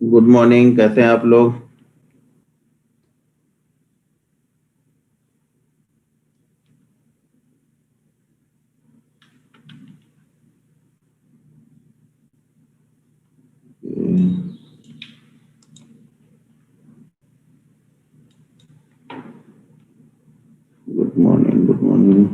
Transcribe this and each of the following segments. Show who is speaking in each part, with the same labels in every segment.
Speaker 1: Good morning, कैसे हैं आप लोग? Good morning, good morning.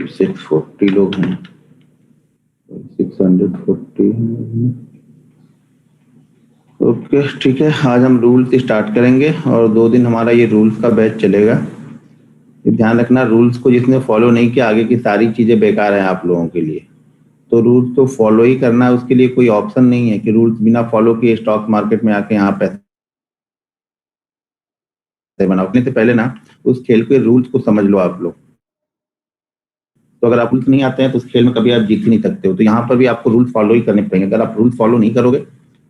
Speaker 1: Six 40 लोग हैं, 640। ओके, ठीक है। आज हम रूल्स स्टार्ट करेंगे और 2 दिन हमारा ये रूल्स का बैच चलेगा। ध्यान रखना, रूल्स को जिसने फॉलो नहीं किया आगे की सारी चीजें बेकार हैं आप लोगों के लिए। तो रूल्स तो फॉलो ही करना है, उसके लिए कोई ऑप्शन नहीं है कि रूल्स बिना फॉलो किए स्टॉक मार्केट में आके यहाँ पैसे बनाओ। अपने से पहले ना उस खेल के रूल्स को समझ लो आप लोग। तो अगर आप रूल्स नहीं आते हैं तो उस खेल में कभी आप जीत ही नहीं सकते हो। तो यहाँ पर भी आपको रूल्स फॉलो ही करने पड़ेंगे। अगर आप रूल्स फॉलो नहीं करोगे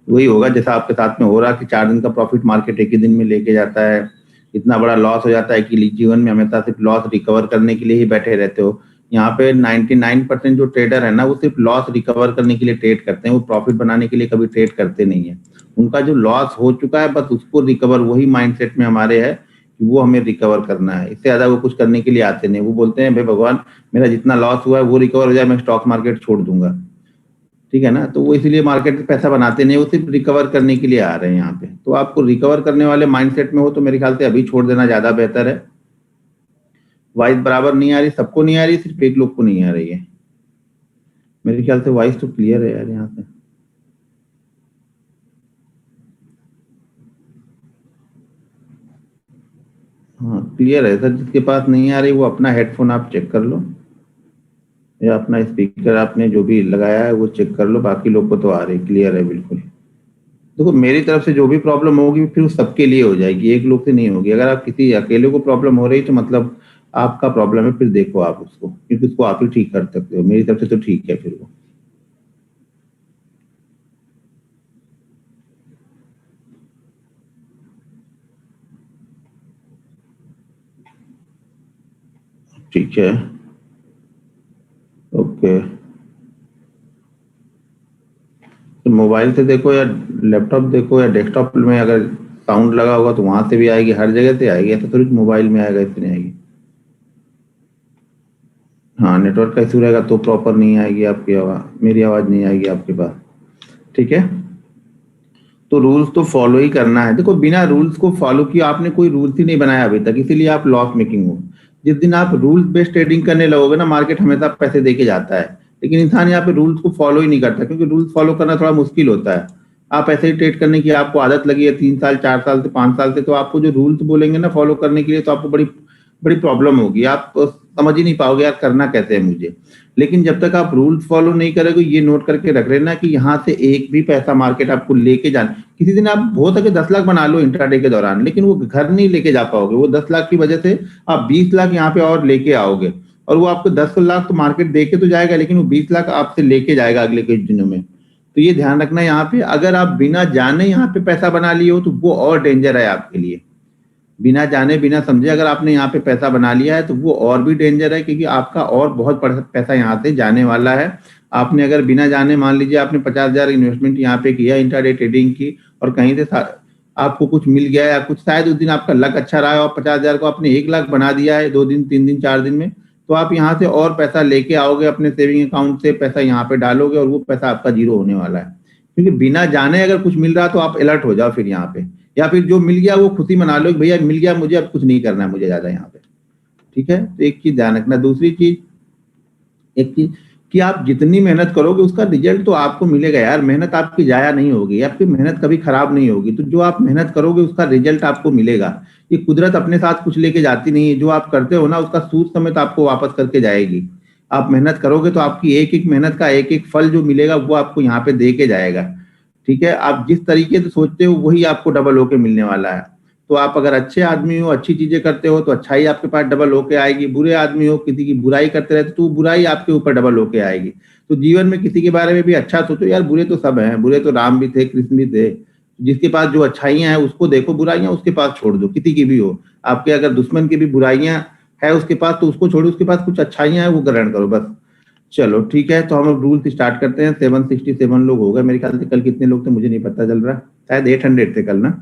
Speaker 1: वही होगा जैसा आपके साथ में हो रहा कि 4 दिन का प्रॉफिट मार्केट एक ही दिन में लेके जाता है। इतना बड़ा लॉस हो जाता है कि जीवन में हमेशा सिर्फ लॉस रिकवर करने के लिए ही बैठे रहते हो। यहाँ पे 99% जो ट्रेडर है ना वो सिर्फ लॉस रिकवर करने के लिए ट्रेड करते हैं, वो प्रॉफिट बनाने के लिए कभी ट्रेड करते नहीं है। उनका जो लॉस हो चुका है बस उसको रिकवर, वही माइंडसेट में हमारे है कि वो हमें रिकवर करना है। इससे ज्यादा वो कुछ करने के लिए आते नहीं। वो बोलते हैं भाई भगवान मेरा जितना लॉस हुआ है वो रिकवर हो जाए, मैं स्टॉक मार्केट छोड़ दूंगा। ठीक है ना? तो वो इसलिए मार्केट में पैसा बनाते नहीं, वो सिर्फ रिकवर करने के लिए आ रहे हैं यहाँ पे। तो आपको रिकवर करने वाले माइंडसेट में हो तो मेरे ख्याल से अभी छोड़ देना ज्यादा बेहतर है। वॉइस बराबर नहीं आ रही, सबको नहीं आ रही, सिर्फ एक लोग को नहीं आ रही है। मेरे ख्याल से वॉइस तो क्लियर है यार यहाँ से। हाँ क्लियर है सर। जिसके पास नहीं आ रही वो अपना हेडफोन आप चेक कर लो या अपना स्पीकर आपने जो भी लगाया है वो चेक कर लो। बाकी लोग को तो आ रही, क्लियर है बिल्कुल। देखो मेरी तरफ से जो भी प्रॉब्लम होगी फिर वो सबके लिए हो जाएगी, एक लोग से नहीं होगी। अगर आप किसी अकेले को प्रॉब्लम हो रही तो मतलब आपका प्रॉब्लम है, फिर देखो आप उसको, क्योंकि उसको आप ही ठीक कर सकते हो। मेरी तरफ से तो ठीक है फिर वो। ठीक है, ओके। तो मोबाइल से देखो या लैपटॉप देखो या डेस्कटॉप में अगर साउंड लगा होगा तो वहां से भी आएगी, हर जगह से आएगी। ऐसा थोड़ी मोबाइल में आएगा इससे नहीं आएगी। हाँ नेटवर्क का इशू रहेगा तो प्रॉपर नहीं आएगी आपकी आवाज, मेरी आवाज नहीं आएगी आपके पास। ठीक है, तो रूल्स तो फॉलो ही करना है। देखो बिना रूल्स को फॉलो किए आपने कोई रूल्स ही नहीं बनाया अभी तक, इसीलिए आप लॉस मेकिंग हो। जिस दिन आप रूल्स बेस्ड ट्रेडिंग करने लगोगे ना, मार्केट हमेशा पैसे दे के जाता है। लेकिन इंसान यहाँ पे रूल्स को फॉलो ही नहीं करता, क्योंकि रूल्स फॉलो करना थोड़ा मुश्किल होता है। आप ऐसे ही ट्रेड करने की आपको आदत लगी है 3 साल 4 साल से 5 साल से, तो आपको जो रूल्स बोलेंगे ना फॉलो करने के लिए तो आपको बड़ी बड़ी प्रॉब्लम होगी। आप समझ ही नहीं पाओगे यार करना कैसे है मुझे। लेकिन जब तक आप रूल्स फॉलो नहीं करोगे, ये नोट करके रख लेना कि यहाँ से एक भी पैसा मार्केट आपको लेके जाना। किसी दिन आप हो सके 10 लाख बना लो इंट्राडे के दौरान, लेकिन वो घर नहीं लेके जा पाओगे। वो 10 लाख की वजह से आप 20 लाख यहाँ पे और लेके आओगे, और वो आपको 10 लाख तो मार्केट दे के तो जाएगा, लेकिन वो 20 लाख आपसे लेके जाएगा अगले कुछ दिनों में। तो ये ध्यान रखना यहाँ पे। अगर आप बिना जाने यहाँ पे पैसा बना लिए हो तो वो और डेंजर है आपके लिए। बिना जाने बिना समझे अगर आपने यहाँ पे पैसा बना लिया है तो वो और भी डेंजर है, क्योंकि आपका और बहुत पैसा यहाँ से जाने वाला है। आपने अगर बिना जाने, मान लीजिए आपने 50,000 इन्वेस्टमेंट यहाँ पे किया इंट्राडे ट्रेडिंग की, और कहीं से आपको कुछ मिल गया या कुछ, शायद उस दिन आपका लक अच्छा रहा है और 50,000 को आपने 1 लाख बना दिया है 2 दिन 3 दिन 4 दिन में, तो आप यहाँ से और पैसा लेके आओगे अपने सेविंग अकाउंट से, पैसा यहाँ पे डालोगे और वो पैसा आपका जीरो होने वाला है। क्योंकि बिना जाने अगर कुछ मिल रहा तो आप अलर्ट हो जाओ फिर यहाँ पे, या फिर जो मिल गया वो खुशी मना लो कि भैया मिल गया मुझे, अब कुछ नहीं करना है मुझे ज्यादा यहाँ पे। ठीक है, तो एक चीज ध्यान रखना। दूसरी चीज, एक चीज कि आप जितनी मेहनत करोगे उसका रिजल्ट तो आपको मिलेगा यार। मेहनत आपकी जाया नहीं होगी, आपकी मेहनत कभी खराब नहीं होगी। तो जो आप मेहनत करोगे उसका रिजल्ट आपको मिलेगा। ये कुदरत अपने साथ कुछ लेके जाती नहीं है। जो आप करते हो ना उसका सूद समेत आपको वापस करके जाएगी। आप मेहनत करोगे तो आपकी एक एक मेहनत का एक एक फल जो मिलेगा वो आपको यहाँ पे दे के जाएगा। ठीक है, आप जिस तरीके से सोचते हो वही आपको डबल होके मिलने वाला है। तो आप अगर अच्छे आदमी हो, अच्छी चीजें करते हो, तो अच्छाई आपके पास डबल होके आएगी। बुरे आदमी हो, किसी की बुराई करते रहते तो बुराई आपके ऊपर डबल होके आएगी। तो जीवन में किसी के बारे में भी अच्छा सोचो यार, बुरे तो सब हैं, बुरे तो राम भी थे, कृष्ण भी थे। जिसके पास जो अच्छाइयां हैं उसको देखो, बुराइयां उसके पास छोड़ दो, किसी की भी हो। आपके अगर दुश्मन की भी बुराइयां है उसके पास, तो उसको छोड़ो, उसके पास कुछ अच्छाइयां है वो ग्रहण करो बस। चलो ठीक है, तो हम अब रूल्स स्टार्ट करते हैं। 767 लोग हो गए मेरे ख्याल से। कल कितने लोग थे मुझे नहीं पता चल रहा, शायद 800 थे कल ना।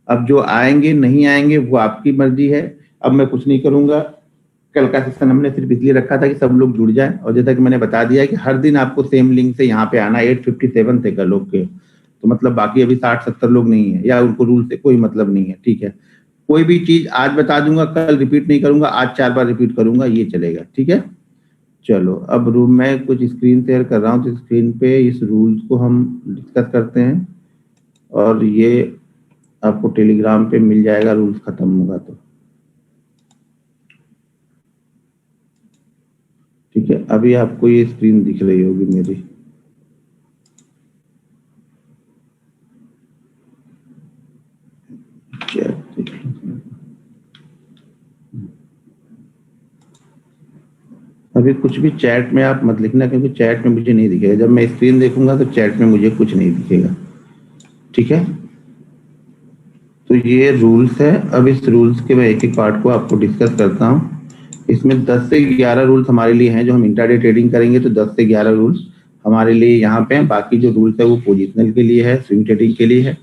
Speaker 1: अब जो आएंगे नहीं आएंगे वो आपकी मर्जी है। अब मैं कुछ नहीं करूंगा। कल का सेशन हमने सिर्फ इसलिए रखा था कि सब लोग जुड़ जाएं, और जैसा कि मैंने बता दिया है कि हर दिन आपको सेम लिंक से यहाँ पे आना। 857 थे कल लोग के, तो मतलब बाकी अभी 60-70 लोग नहीं है, या उनको रूल से कोई मतलब नहीं है। ठीक है, कोई भी चीज आज बता दूंगा, कल रिपीट नहीं करूंगा, आज 4 बार रिपीट करूंगा, ये चलेगा। ठीक है, चलो अब रूम में कुछ स्क्रीन शेयर कर रहा हूँ, तो स्क्रीन पे इस रूल्स को हम डिस्कस करते हैं, और ये आपको टेलीग्राम पे मिल जाएगा रूल्स खत्म होगा तो। ठीक है, अभी आपको ये स्क्रीन दिख रही होगी मेरी। अभी कुछ भी चैट में आप मत लिखना, क्योंकि चैट में मुझे नहीं दिखेगा। जब मैं स्क्रीन देखूंगा तो चैट में मुझे कुछ नहीं दिखेगा। ठीक है, तो ये रूल्स है। अब इस रूल्स के मैं एक एक पार्ट को आपको डिस्कस करता हूँ। इसमें 10 से 11 रूल्स हमारे लिए हैं जो हम इंट्राडे ट्रेडिंग करेंगे, तो 10 से 11 रूल्स हमारे लिए यहाँ पे हैं। बाकी जो रूल्स है वो पोजिशनल के लिए है, स्विंग ट्रेडिंग के लिए है।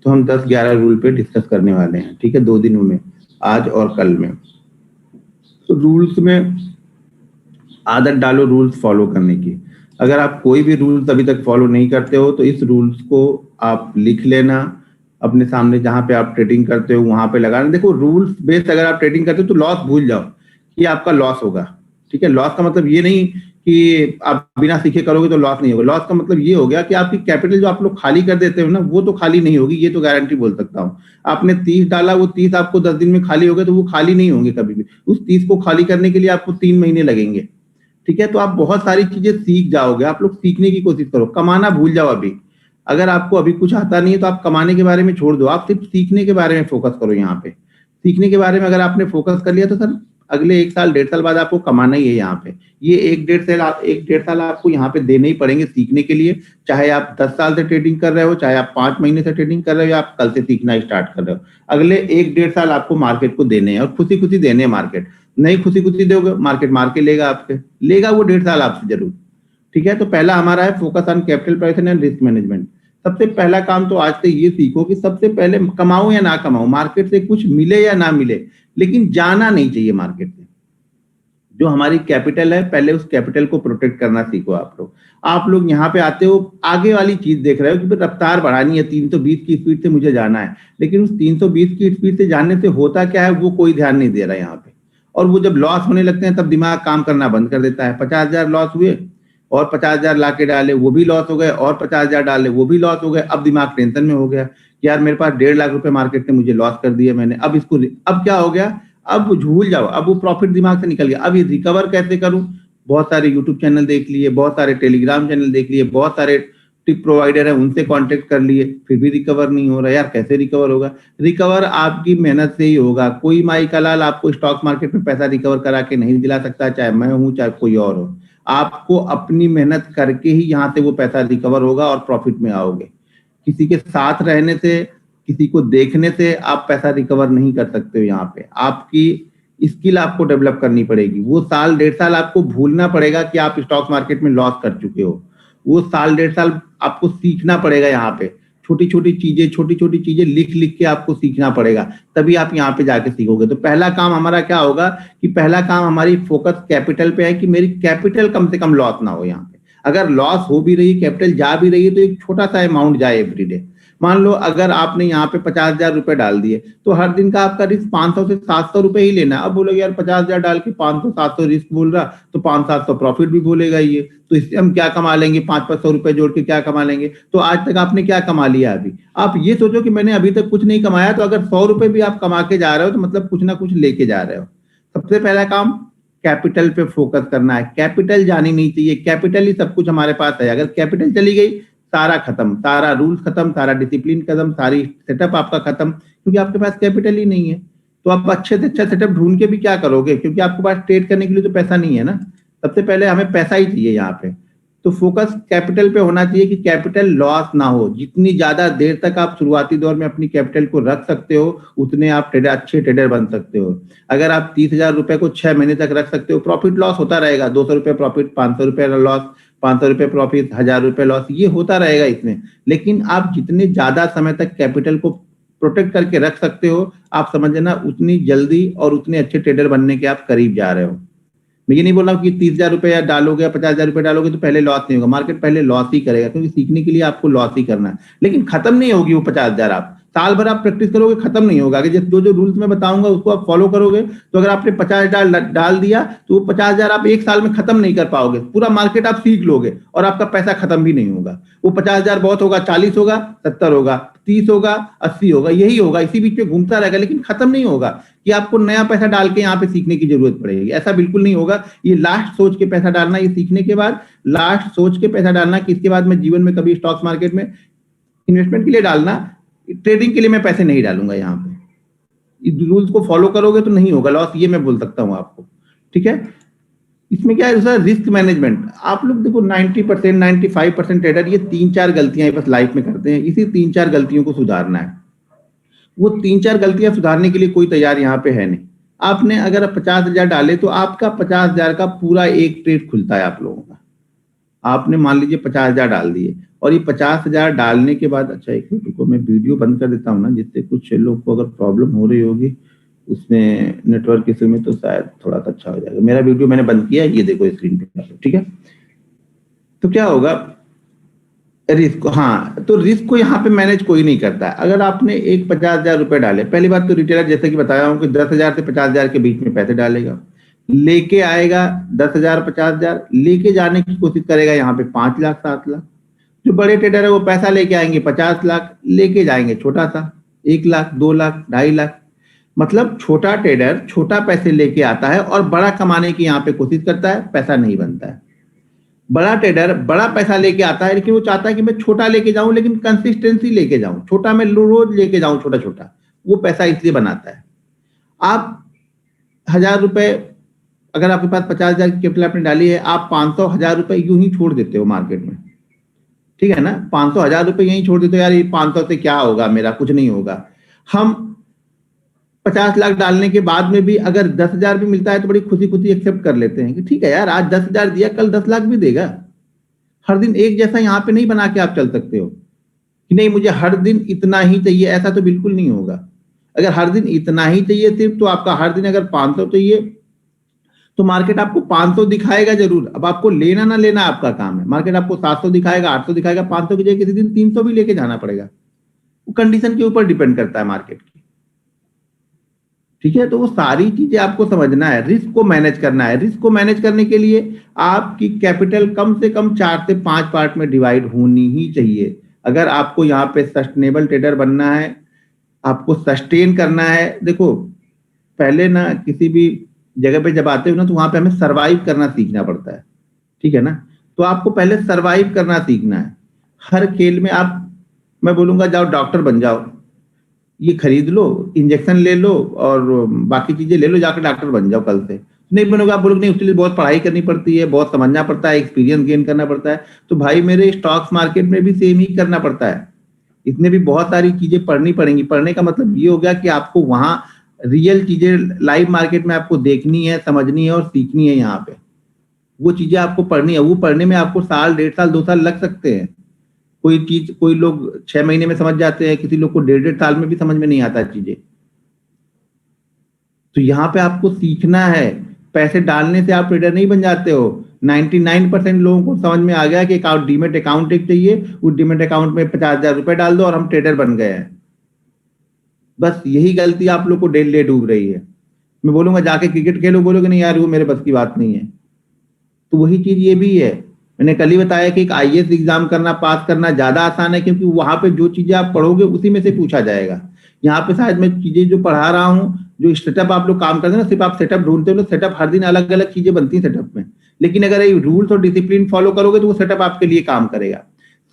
Speaker 1: तो हम 10-11 रूल पे डिस्कस करने वाले हैं। ठीक है, 2 दिनों में, आज और कल में। तो रूल्स में आदत डालो रूल्स फॉलो करने की। अगर आप कोई भी रूल्स अभी तक फॉलो नहीं करते हो, तो इस रूल्स को आप लिख लेना अपने सामने, जहां पे आप ट्रेडिंग करते हो वहां पे लगाना। देखो, रूल्स बेस्ड अगर आप ट्रेडिंग करते हो तो लॉस भूल जाओ कि आपका लॉस होगा। ठीक है, लॉस का मतलब ये नहीं कि आप बिना सीखे करोगे तो लॉस नहीं होगा। लॉस का मतलब ये हो गया कि आपकी कैपिटल जो आप लोग खाली कर देते हो ना, वो तो खाली नहीं होगी, ये तो गारंटी बोल सकता हूँ। आपने 30 डाला, वो 30 आपको 10 दिन में खाली हो गए, तो वो खाली नहीं होंगे कभी भी। उस 30 को खाली करने के लिए आपको 3 महीने लगेंगे। ठीक है, तो आप बहुत सारी चीजें सीख जाओगे। आप लोग सीखने की कोशिश करो, कमाना भूल जाओ अभी। अगर आपको अभी कुछ आता नहीं है तो आप कमाने के बारे में छोड़ दो, आप सिर्फ सीखने के बारे में फोकस करो। यहाँ पे सीखने के बारे में अगर आपने फोकस कर लिया तो सर अगले 1 साल 1.5 साल बाद आपको कमाना ही है। यहाँ पे ये 1-1.5 साल आपको यहाँ पे देने ही पड़ेंगे सीखने के लिए। चाहे आप 10 साल से ट्रेडिंग कर रहे हो, चाहे आप 5 महीने से ट्रेडिंग कर रहे हो, या आप कल से सीखना स्टार्ट कर रहे हो, अगले 1-1.5 साल आपको मार्केट को देने हैं, और खुशी खुशी देने हैं। मार्केट नहीं खुशी खुशी दोगे, मार्केट मार के लेगा आपके, लेगा वो 1.5 साल आपसे जरूर। ठीक है, तो पहला हमारा है focus on capital preparation and risk management. सबसे पहला काम तो आज से ये सीखो कि सबसे पहले कमाओ या ना कमाओ, मार्केट से कुछ मिले या ना मिले, लेकिन जाना नहीं चाहिए मार्केट से। जो हमारी कैपिटल है, पहले उस कैपिटल को प्रोटेक्ट करना सीखो। आप लोग यहाँ पे आते हो, आगे वाली चीज देख रहे हो कि रफ्तार बढ़ानी है, 320 की स्पीड से मुझे जाना है, लेकिन उस 320 की स्पीड से जाने से होता क्या है वो कोई ध्यान नहीं दे रहा है यहाँ पे। और वो जब लॉस होने लगते हैं तब दिमाग काम करना बंद कर देता है। 50,000 लॉस हुए, और 50,000 ला के डाले वो भी लॉस हो गए, और 50,000 डाले वो भी लॉस हो गए। अब दिमाग टेंशन में हो गया कि यार मेरे पास 1.5 लाख रुपए मार्केट ने मुझे लॉस कर दिया मैंने, अब इसको अब क्या हो गया, अब भूल जाओ, अब वो प्रॉफिट दिमाग से निकल गया। अब ये रिकवर कैसे करूं? बहुत सारे यूट्यूब चैनल देख लिए, बहुत सारे टेलीग्राम चैनल देख लिए, बहुत सारे टिप प्रोवाइडर है उनसे कांटेक्ट कर लिए, फिर भी रिकवर नहीं हो रहा। यार कैसे रिकवर होगा? रिकवर आपकी मेहनत से ही होगा। कोई माई का लाल आपको स्टॉक मार्केट में पैसा रिकवर करा के नहीं दिला सकता, चाहे मैं हूं चाहे कोई और हो। आपको अपनी मेहनत करके ही यहाँ से वो पैसा रिकवर होगा और प्रॉफिट में आओगे। किसी के साथ रहने से, किसी को देखने से आप पैसा रिकवर नहीं कर सकते हो। यहाँ पे आपकी स्किल आपको डेवलप करनी पड़ेगी। वो 1-1.5 साल आपको भूलना पड़ेगा कि आप स्टॉक मार्केट में लॉस कर चुके हो। वो 1-1.5 साल आपको सीखना पड़ेगा। यहाँ पे छोटी छोटी चीजें लिख लिख के आपको सीखना पड़ेगा, तभी आप यहाँ पे जाके सीखोगे। तो पहला काम हमारा क्या होगा कि पहला काम हमारी फोकस कैपिटल पे है कि मेरी कैपिटल कम से कम लॉस ना हो। यहाँ पे अगर लॉस हो भी रही, कैपिटल जा भी रही है, तो एक छोटा सा अमाउंट जाए एवरीडे। मान लो अगर आपने यहाँ पे 50,000 रुपए डाल दिए, तो हर दिन का आपका रिस्क 500 से 700 रुपए ही लेना। अब बोलोगे यार 50,000 डाल के 500-700 रिस्क बोल रहा, तो 500-700 प्रॉफिट भी बोलेगा ये, तो इससे हम क्या कमा लेंगे? 500-500 रुपए जोड़ के क्या कमा लेंगे? तो आज तक आपने क्या कमा लिया? अभी आप ये सोचो कि मैंने अभी तक कुछ नहीं कमाया, तो अगर 100 रुपए भी आप कमा के जा रहे हो तो मतलब कुछ ना कुछ लेके जा रहे हो। सबसे पहला काम कैपिटल पे फोकस करना है। कैपिटल जानी नहीं चाहिए, कैपिटल ही सब कुछ हमारे पास है। अगर कैपिटल चली गई सारा खत्म, सारा रूल्स खत्म, सारा डिसिप्लिन खत्म, सारी सेटअप आपका खत्म, क्योंकि आपके पास कैपिटल ही नहीं है। तो आप अच्छे से अच्छा सेटअप ढूंढ के भी क्या करोगे, क्योंकि आपके पास ट्रेड करने के लिए तो पैसा नहीं है ना। सबसे पहले हमें पैसा ही चाहिए यहाँ पे। तो फोकस कैपिटल पे होना चाहिए कि कैपिटल लॉस ना हो। जितनी ज्यादा देर तक आप शुरुआती दौर में अपनी कैपिटल को रख सकते हो, उतने आप ट्रेडर, अच्छे ट्रेडर बन सकते हो। अगर आप 30,000 रुपए को 6 महीने तक रख सकते हो, प्रॉफिट लॉस होता रहेगा, 200 रुपए प्रॉफिट, 500 रुपए लॉस, 500 रुपए प्रॉफिट, 1000 रुपए लॉस, ये होता रहेगा इसमें। लेकिन आप जितने ज्यादा समय तक कैपिटल को प्रोटेक्ट करके रख सकते हो, आप समझ लेना उतनी जल्दी और उतने अच्छे ट्रेडर बनने के आप करीब जा रहे हो। मैं ये नहीं बोल रहा हूँ कि 30,000 रुपया डालोगे, 50,000 रुपये डालोगे तो पहले लॉस नहीं होगा। मार्केट पहले लॉस ही करेगा, क्योंकि सीखने के लिए आपको लॉस ही करना है। लेकिन खत्म नहीं होगी वो 50,000। आप साल भर आप प्रैक्टिस करोगे, खत्म नहीं होगा। अगर जो जो रूल्स मैं बताऊंगा उसको आप फॉलो करोगे, तो अगर आपने 50,000 डाल दिया तो वो 50,000 आप एक साल में खत्म नहीं कर पाओगे। पूरा मार्केट आप सीख लोगे और आपका पैसा खत्म भी नहीं होगा। वो 50,000 बहुत होगा, 40 होगा, 70 होगा, 30 होगा, 80 होगा, यही होगा, इसी बीच में घूमता रहेगा। लेकिन खत्म नहीं होगा कि आपको नया पैसा डाल के यहाँ पे सीखने की जरूरत पड़ेगी, ऐसा बिल्कुल नहीं होगा। ये लास्ट सोच के पैसा डालना, ये सीखने के बाद लास्ट सोच के पैसा डालना कि इसके बाद मैं जीवन में कभी स्टॉक मार्केट में इन्वेस्टमेंट के लिए डालना, ट्रेडिंग के लिए मैं पैसे नहीं डालूंगा। यहाँ पे इस रूल्स को फॉलो करोगे तो नहीं होगा लॉस, ये मैं बोल सकता हूँ आपको। ठीक है, इसमें क्या है सर, रिस्क मैनेजमेंट। आप लोग देखो 90%, 95% ट्रेडर ये 3-4 गलतियां बस लाइफ में करते हैं। इसी 3-4 गलतियों को सुधारना है। वो 3-4 गलतियां सुधारने के लिए कोई तैयार यहाँ पे है नहीं। आपने अगर 50,000 डाले तो आपका 50,000 का पूरा एक ट्रेड खुलता है आप लोगों का। आपने मान लीजिए 50,000 डाल दिए, और ये 50,000 डालने के बाद, अच्छा एक मिनट को मैं वीडियो बंद कर देता हूँ ना, जिससे कुछ लोग को अगर प्रॉब्लम हो रही होगी उसमें नेटवर्क इशू में, तो शायद थोड़ा सा अच्छा हो जाएगा। मेरा वीडियो मैंने बंद किया, ये देखो स्क्रीन पे, ठीक है। तो क्या होगा, रिस्क, हाँ, तो रिस्क को यहाँ पे मैनेज कोई नहीं करता है। अगर आपने एक 50,000 रुपए डाले, पहली बात तो रिटेलर जैसे कि बताया हूँ कि 10,000 से 50,000 के बीच में पैसे डालेगा, लेके आएगा 10,000 50,000, लेके जाने की कोशिश करेगा यहाँ पे 5 लाख 7 लाख। जो बड़े ट्रेडर है वो पैसा लेके आएंगे 50 लाख, लेके जाएंगे छोटा सा 1 लाख 2 लाख 2.5 लाख। मतलब छोटा ट्रेडर छोटा पैसे लेके आता है और बड़ा कमाने की यहाँ पे कोशिश करता है, पैसा नहीं बनता है। बड़ा ट्रेडर बड़ा पैसा लेके आता है, लेकिन वो चाहता है कि मैं छोटा लेके जाऊं, लेकिन कंसिस्टेंसी लेके जाऊं, छोटा मैं रोज लेके जाऊं, छोटा छोटा, वो पैसा इसलिए बनाता है। आप 1,000 रुपए, अगर आपके पास 50,000 की कैपिटल आपने डाली है, आप 500 1,000 रुपए यूं ही छोड़ देते हो मार्केट में, ठीक है ना। 500 1,000 रुपए यहीं छोड़ देते हो, यार ये 500 से क्या होगा, मेरा कुछ नहीं होगा। हम 50 लाख डालने के बाद में भी अगर 10,000 भी मिलता है तो बड़ी खुशी खुशी एक्सेप्ट कर लेते हैं कि ठीक है यार, आज 10,000 दिया, कल 10 लाख भी देगा। हर दिन एक जैसा यहाँ पे नहीं बना के आप चल सकते हो कि नहीं मुझे हर दिन इतना ही चाहिए, ऐसा तो बिल्कुल नहीं होगा। अगर हर दिन इतना ही चाहिए सिर्फ, तो आपका हर दिन अगर 500 चाहिए तो मार्केट आपको 500 दिखाएगा जरूर। अब आपको लेना ना लेना आपका काम है। मार्केट आपको 700 दिखाएगा, 800 दिखाएगा, 500 की जगह किसी दिन 300 भी लेके जाना पड़ेगा। वो कंडीशन के ऊपर डिपेंड करता है मार्केट की, ठीक है। तो वो सारी चीजें आपको समझना है, रिस्क को मैनेज करना है। रिस्क को मैनेज करने के लिए आपकी कैपिटल कम से कम 4 से 5 पार्ट में डिवाइड होनी ही चाहिए। अगर आपको यहाँ पे सस्टेनेबल ट्रेडर बनना है, आपको सस्टेन करना है। देखो पहले ना किसी भी जगह पे जब आते हो ना, तो वहां पे हमें सरवाइव करना सीखना पड़ता है, ठीक है ना। तो आपको पहले सरवाइव करना सीखना है। हर खेल में आप, मैं बोलूंगा जाओ डॉक्टर बन जाओ, ये खरीद लो, इंजेक्शन ले लो और बाकी चीजें ले लो, जाकर डॉक्टर बन जाओ कल से। नहीं बनोगे, आप बोलोगे नहीं उसके लिए बहुत पढ़ाई करनी पड़ती है, बहुत समझना पड़ता है, एक्सपीरियंस गेन करना पड़ता है। तो भाई मेरे स्टॉक्स मार्केट में भी सेम ही करना पड़ता है। इसमें भी बहुत सारी चीजें पढ़नी पड़ेंगी। पढ़ने का मतलब ये हो गया कि आपको वहां रियल चीजें लाइव मार्केट में आपको देखनी है, समझनी है और सीखनी है। यहाँ पे वो चीजें आपको पढ़नी है। वो पढ़ने में आपको साल 1.5 साल 2 साल लग सकते हैं। कोई चीज कोई लोग 6 महीने में समझ जाते हैं, किसी लोग को 1.5 साल में भी समझ में नहीं आता चीजें। तो यहाँ पे आपको सीखना है। पैसे डालने से आप ट्रेडर नहीं बन जाते हो। 99% लोगों को समझ में आ गया कि डीमेट अकाउंट एक चाहिए, उस डीमेट अकाउंट में 50,000 रुपए डाल दो और हम ट्रेडर बन गए हैं। बस यही गलती आप लोग को डेली डूब रही है। मैं बोलूंगा जाके क्रिकेट खेलो, बोलोगे नहीं यार वो मेरे बस की बात नहीं है। तो वही चीज ये भी है। मैंने कल ही बताया कि एक IAS एग्जाम करना, पास करना ज्यादा आसान है, क्योंकि वहां पे जो चीजें आप पढ़ोगे उसी में से पूछा जाएगा। यहाँ पे शायद मैं चीजें जो पढ़ा रहा हूँ, जो सेटअप आप लोग काम करते हैं ना, सिर्फ आप सेटअप ढूंढते हो, सेटअप हर दिन अलग अलग चीजें बनती हैं सेटअप में। लेकिन अगर ये रूल्स और डिसिप्लिन फॉलो करोगे तो वो सेटअप आपके लिए काम करेगा।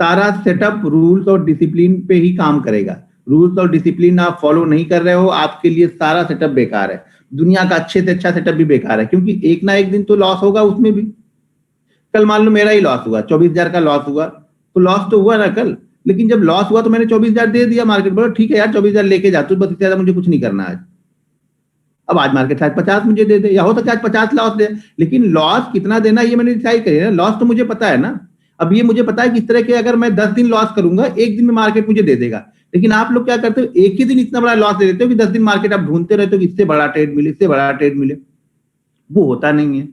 Speaker 1: सारा सेटअप रूल्स और डिसिप्लिन पे ही काम करेगा। रूल्स और डिसिप्लिन आप फॉलो नहीं कर रहे हो, आपके लिए सारा सेटअप बेकार है। दुनिया का अच्छे से अच्छा सेटअप भी बेकार है, क्योंकि एक ना एक दिन तो लॉस होगा उसमें भी। कल मान लो मेरा ही लॉस हुआ, 24,000 का लॉस हुआ, तो लॉस तो हुआ ना कल, लेकिन जब लॉस हुआ तो मैंने 24,000 दे दिया मार्केट। बोलो ठीक है यार, 24,000 लेके जा तू, बस इससे ज्यादा मुझे कुछ नहीं करना आज। अब आज मार्केट शायद 50 मुझे दे दे, या हो सकता है आज 50 लॉस दे, लेकिन लॉस कितना देना ये मैंने डिसाइड करिए ना। लॉस तो मुझे पता है ना। अब ये मुझे पता है कि इस तरह के अगर मैं 10 दिन लॉस करूंगा, एक दिन में मार्केट मुझे दे देगा। लेकिन आप लोग क्या करते हो, एक ही दिन इतना बड़ा लॉस दे देते हो कि 10 दिन मार्केट आप ढूंढते रहते हो कि इससे बड़ा ट्रेड मिले, इससे बड़ा ट्रेड मिले। वो होता नहीं है।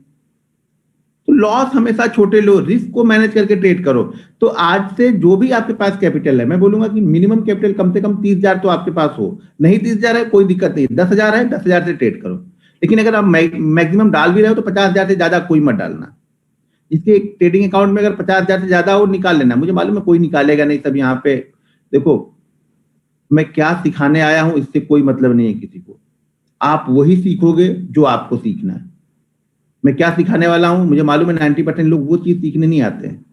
Speaker 1: तो लॉस हमेशा छोटे लो, रिस्क को मैनेज करके ट्रेड करो। तो आज से जो भी आपके पास कैपिटल है, मैं बोलूंगा कि मिनिमम कैपिटल कम से कम 30,000 तो आपके पास हो। नहीं 30,000 है कोई दिक्कत नहीं, 10,000 है 10,000 से ट्रेड करो। लेकिन अगर आप मैक्सिमम डाल भी रहे हो तो 50,000 से ज्यादा कोई मत डालना। इसके ट्रेडिंग अकाउंट में अगर 50,000 से ज्यादा हो निकाल लेना। मुझे मालूम है कोई निकालेगा नहीं, सब यहाँ पे देखो मैं क्या सिखाने आया हूं इससे कोई मतलब नहीं है किसी को। आप वही सीखोगे जो आपको सीखना है। मैं क्या सिखाने वाला हूं, मुझे मालूम है 90% लोग वो चीज सीखने नहीं आते हैं।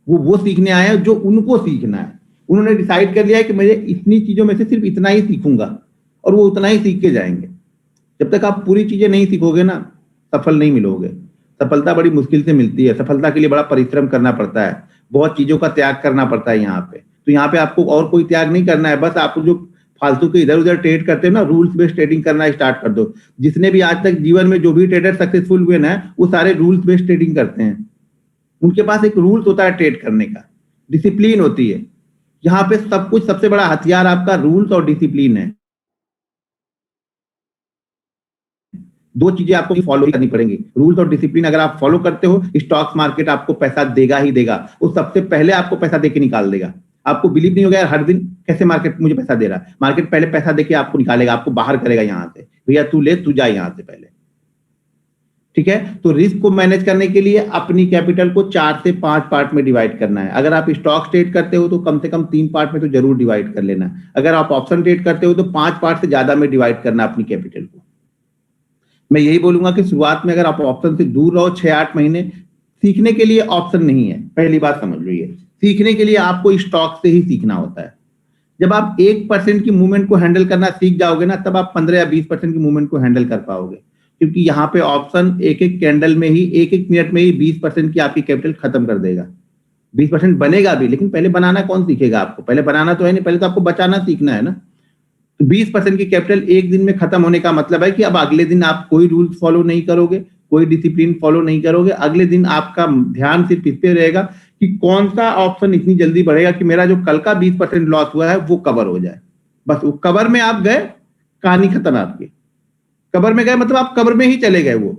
Speaker 1: वो सीखने आए हैं जो उनको सीखना है। उन्होंने डिसाइड कर लिया है कि मैं इतनी चीजों में से सिर्फ इतना ही सीखूंगा, और वो उतना ही सीख के जाएंगे। जब तक आप पूरी चीजें नहीं सीखोगे ना, सफल नहीं मिलोगे। सफलता बड़ी मुश्किल से मिलती है। सफलता के लिए बड़ा परिश्रम करना पड़ता है, बहुत चीजों का त्याग करना पड़ता है यहाँ पे। तो यहाँ पे आपको और कोई त्याग नहीं करना है, बस आप जो फालतू के इधर उधर ट्रेड करते हो ना, रूल्स बेस्ड ट्रेडिंग करना स्टार्ट कर दो। जिसने भी आज तक जीवन में जो भी ट्रेडर सक्सेसफुल हुए ना, वो सारे रूल्स बेस्ड ट्रेडिंग करते हैं। उनके पास एक रूल्स होता है ट्रेड करने का, डिसिप्लिन होती है। यहाँ पे सब कुछ, सबसे बड़ा हथियार आपका रूल्स और डिसिप्लिन है। दो चीजें आपको फॉलो करनी पड़ेंगी। रूल्स और डिसिप्लिन अगर आप फॉलो करते हो, स्टॉक्स मार्केट आपको पैसा देगा ही देगा। वो सबसे पहले आपको पैसा देके निकाल देगा। आपको बिलीव नहीं होगा यार, हर दिन कैसे मार्केट मुझे पैसा दे रहा है। मार्केट पहले पैसा देके आपको निकालेगा, आपको बाहर करेगा यहां से, भैया तू ले, तू जा यहां से पहले। ठीक है, तो रिस्क को मैनेज करने के लिए अपनी कैपिटल को 4 से 5 पार्ट में डिवाइड करना है। अगर आप स्टॉक ट्रेड करते हो तो कम से कम 3 पार्ट में तो जरूर डिवाइड कर लेना। अगर आप ऑप्शन ट्रेड करते हो तो 5 पार्ट से ज्यादा में डिवाइड करना अपनी कैपिटल को। मैं यही बोलूंगा कि शुरुआत में अगर आप ऑप्शन से दूर रहो 6-8 महीने, सीखने के लिए ऑप्शन नहीं है, पहली बात समझ लीजिए। सीखने के लिए आपको स्टॉक से ही सीखना होता है। जब आप 1% की मूवमेंट को हैंडल करना सीख जाओगे ना, तब आप 15 या 20% की मूवमेंट को हैंडल कर पाओगे। क्योंकि यहाँ पे ऑप्शन एक एक कैंडल में ही, एक एक मिनट में ही 20% की आपकी कैपिटल खत्म कर देगा। 20% बनेगा भी, लेकिन पहले बनाना कौन सीखेगा आपको? पहले बनाना तो है नहीं, पहले तो आपको बचाना सीखना है ना। तो 20% की कैपिटल एक दिन में खत्म होने का मतलब है कि अब अगले दिन आप कोई रूल्स फॉलो नहीं करोगे, कोई डिसिप्लिन फॉलो नहीं करोगे। अगले दिन आपका ध्यान सिर्फ इस पे रहेगा कि कौन सा ऑप्शन इतनी जल्दी बढ़ेगा कि मेरा जो कल का 20% लॉस हुआ है वो कवर हो जाए। बस वो कवर में आप गए, कहानी खत्म है आपकी। कवर में गए मतलब आप कवर में ही चले गए। वो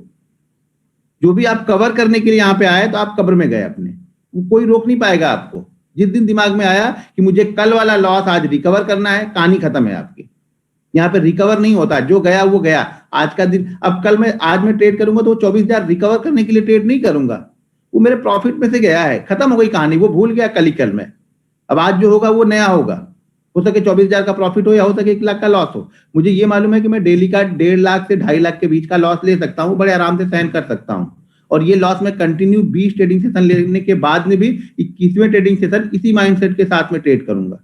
Speaker 1: जो भी आप कवर करने के लिए यहाँ पे आए, तो आप कवर में गए अपने। वो कोई रोक नहीं पाएगा आपको। जिस दिन दिमाग में आया कि मुझे कल वाला लॉस आज रिकवर करना है, कहानी खत्म है आपकी। यहाँ पे रिकवर नहीं होता, जो गया वो गया। आज का दिन, अब कल मैं, आज मैं ट्रेड करूंगा तो 24,000 रिकवर करने के लिए ट्रेड नहीं करूंगा। वो मेरे प्रॉफिट में से गया है, खत्म हो गई कहानी। वो भूल गया कल ही कल में। अब आज जो होगा वो नया होगा। हो सके 24,000 का प्रॉफिट हो, या हो सके 1 लाख का लॉस हो। मुझे ये मालूम है कि मैं डेली का 1.5 लाख से 2.5 लाख के बीच का लॉस ले सकता हूँ, बड़े आराम से सहन कर सकता हूँ। और ये लॉस मैं कंटिन्यू 20 ट्रेडिंग सेशन लेने के बाद में भी 21वें ट्रेडिंग सेशन इसी माइंडसेट के साथ में ट्रेड करूंगा।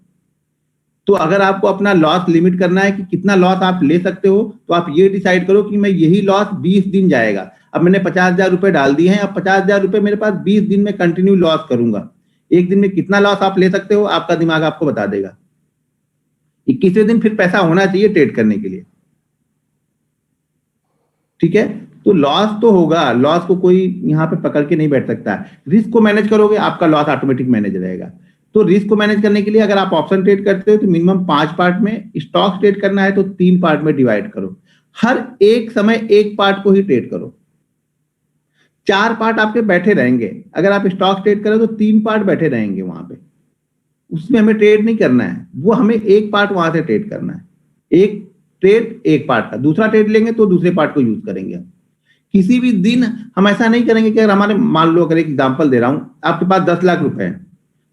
Speaker 1: तो अगर आपको अपना लॉस लिमिट करना है कि कितना लॉस आप ले सकते हो, तो आप ये डिसाइड करो कि मैं यही लॉस 20 दिन जाएगा। अब मैंने 50,000 रुपए डाल दिए हैं, अब 50,000 रुपए मेरे पास 20 दिन में कंटिन्यू लॉस करूंगा। एक दिन में कितना लॉस आप ले सकते हो, आपका दिमाग आपको बता देगा। 21वें दिन फिर पैसा होना चाहिए ट्रेड करने के लिए। ठीक है, तो लॉस तो होगा, लॉस को कोई यहाँ पे पकड़ के नहीं बैठ सकता। रिस्क को मैनेज करोगे, आपका लॉस ऑटोमेटिक मैनेज रहेगा। तो रिस्क को मैनेज करने के लिए अगर आप ऑप्शन ट्रेड करते हो तो मिनिमम 5 पार्ट में, स्टॉक ट्रेड करना है तो 3 पार्ट में डिवाइड करो। हर एक समय एक पार्ट को ही ट्रेड करो। 4 पार्ट आपके बैठे रहेंगे। अगर आप स्टॉक ट्रेड करें तो 3 पार्ट बैठे रहेंगे वहां पे। उसमें हमें ट्रेड नहीं करना है, वो हमें एक पार्ट वहां से ट्रेड करना है। एक ट्रेड एक पार्ट का, दूसरा ट्रेड लेंगे तो दूसरे पार्ट को यूज करेंगे। किसी भी दिन हम ऐसा नहीं करेंगे कि अगर हमारे, मान लो अगर एक एग्जांपल दे रहा हूं, आपके पास 10 लाख रुपए हैं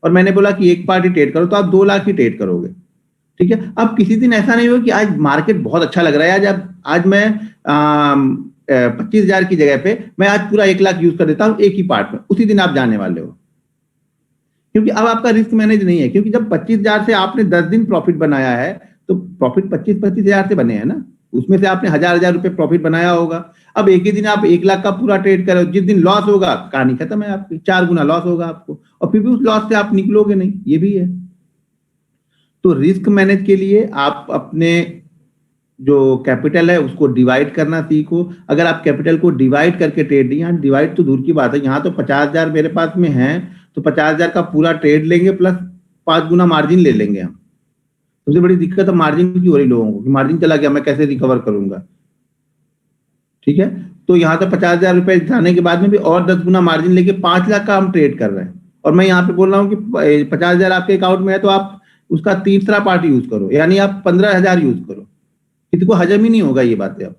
Speaker 1: और मैंने बोला कि एक पार्ट ही ट्रेड करो, तो आप 2 लाख ही ट्रेड करोगे। ठीक है, अब किसी दिन ऐसा नहीं हो कि आज मार्केट बहुत अच्छा लग रहा है, आज मैं 25,000 की जगह पे मैं आज पूरा 1 लाख यूज कर देता हूं एक ही पार्ट में, उसी दिन आप जाने वाले हो। क्योंकि अब आपका रिस्क मैनेज नहीं है, क्योंकि जब 25,000 से आपने 10 दिन प्रॉफिट बनाया है तो प्रॉफिट 25,000 से बने हैं ना, उसमें से आपने 1,000 रुपए प्रॉफिट बनाया होगा। अब एक ही दिन आप 1 लाख का पूरा ट्रेड करो, जिस दिन लॉस होगा कहानी खत्म है आपकी, 4 गुना लॉस होगा आपको, और फिर भी उस लॉस से आप निकलोगे नहीं, ये भी है। तो रिस्क मैनेज के लिए आप अपने जो कैपिटल है उसको डिवाइड करना सीखो। अगर आप कैपिटल को डिवाइड करके ट्रेड नहीं, यहाँ डिवाइड तो दूर की बात है, यहाँ तो 50,000 मेरे पास में है तो 50,000 का पूरा ट्रेड लेंगे प्लस 5 गुना मार्जिन ले लेंगे हम। सबसे बड़ी दिक्कत है मार्जिन की हो रही लोगों को कि मार्जिन चला गया, मैं कैसे रिकवर करूंगा। ठीक है, तो यहाँ से 50,000 रुपए जाने के बाद में भी और 10 गुना मार्जिन लेके 5 लाख का हम ट्रेड कर रहे हैं, और मैं यहाँ पे बोल रहा हूँ कि 50,000 आपके अकाउंट में है तो आप उसका तीसरा पार्ट यूज करो, यानी आप 15,000 यूज करो। किसी को हजम ही नहीं होगा ये बातें अब,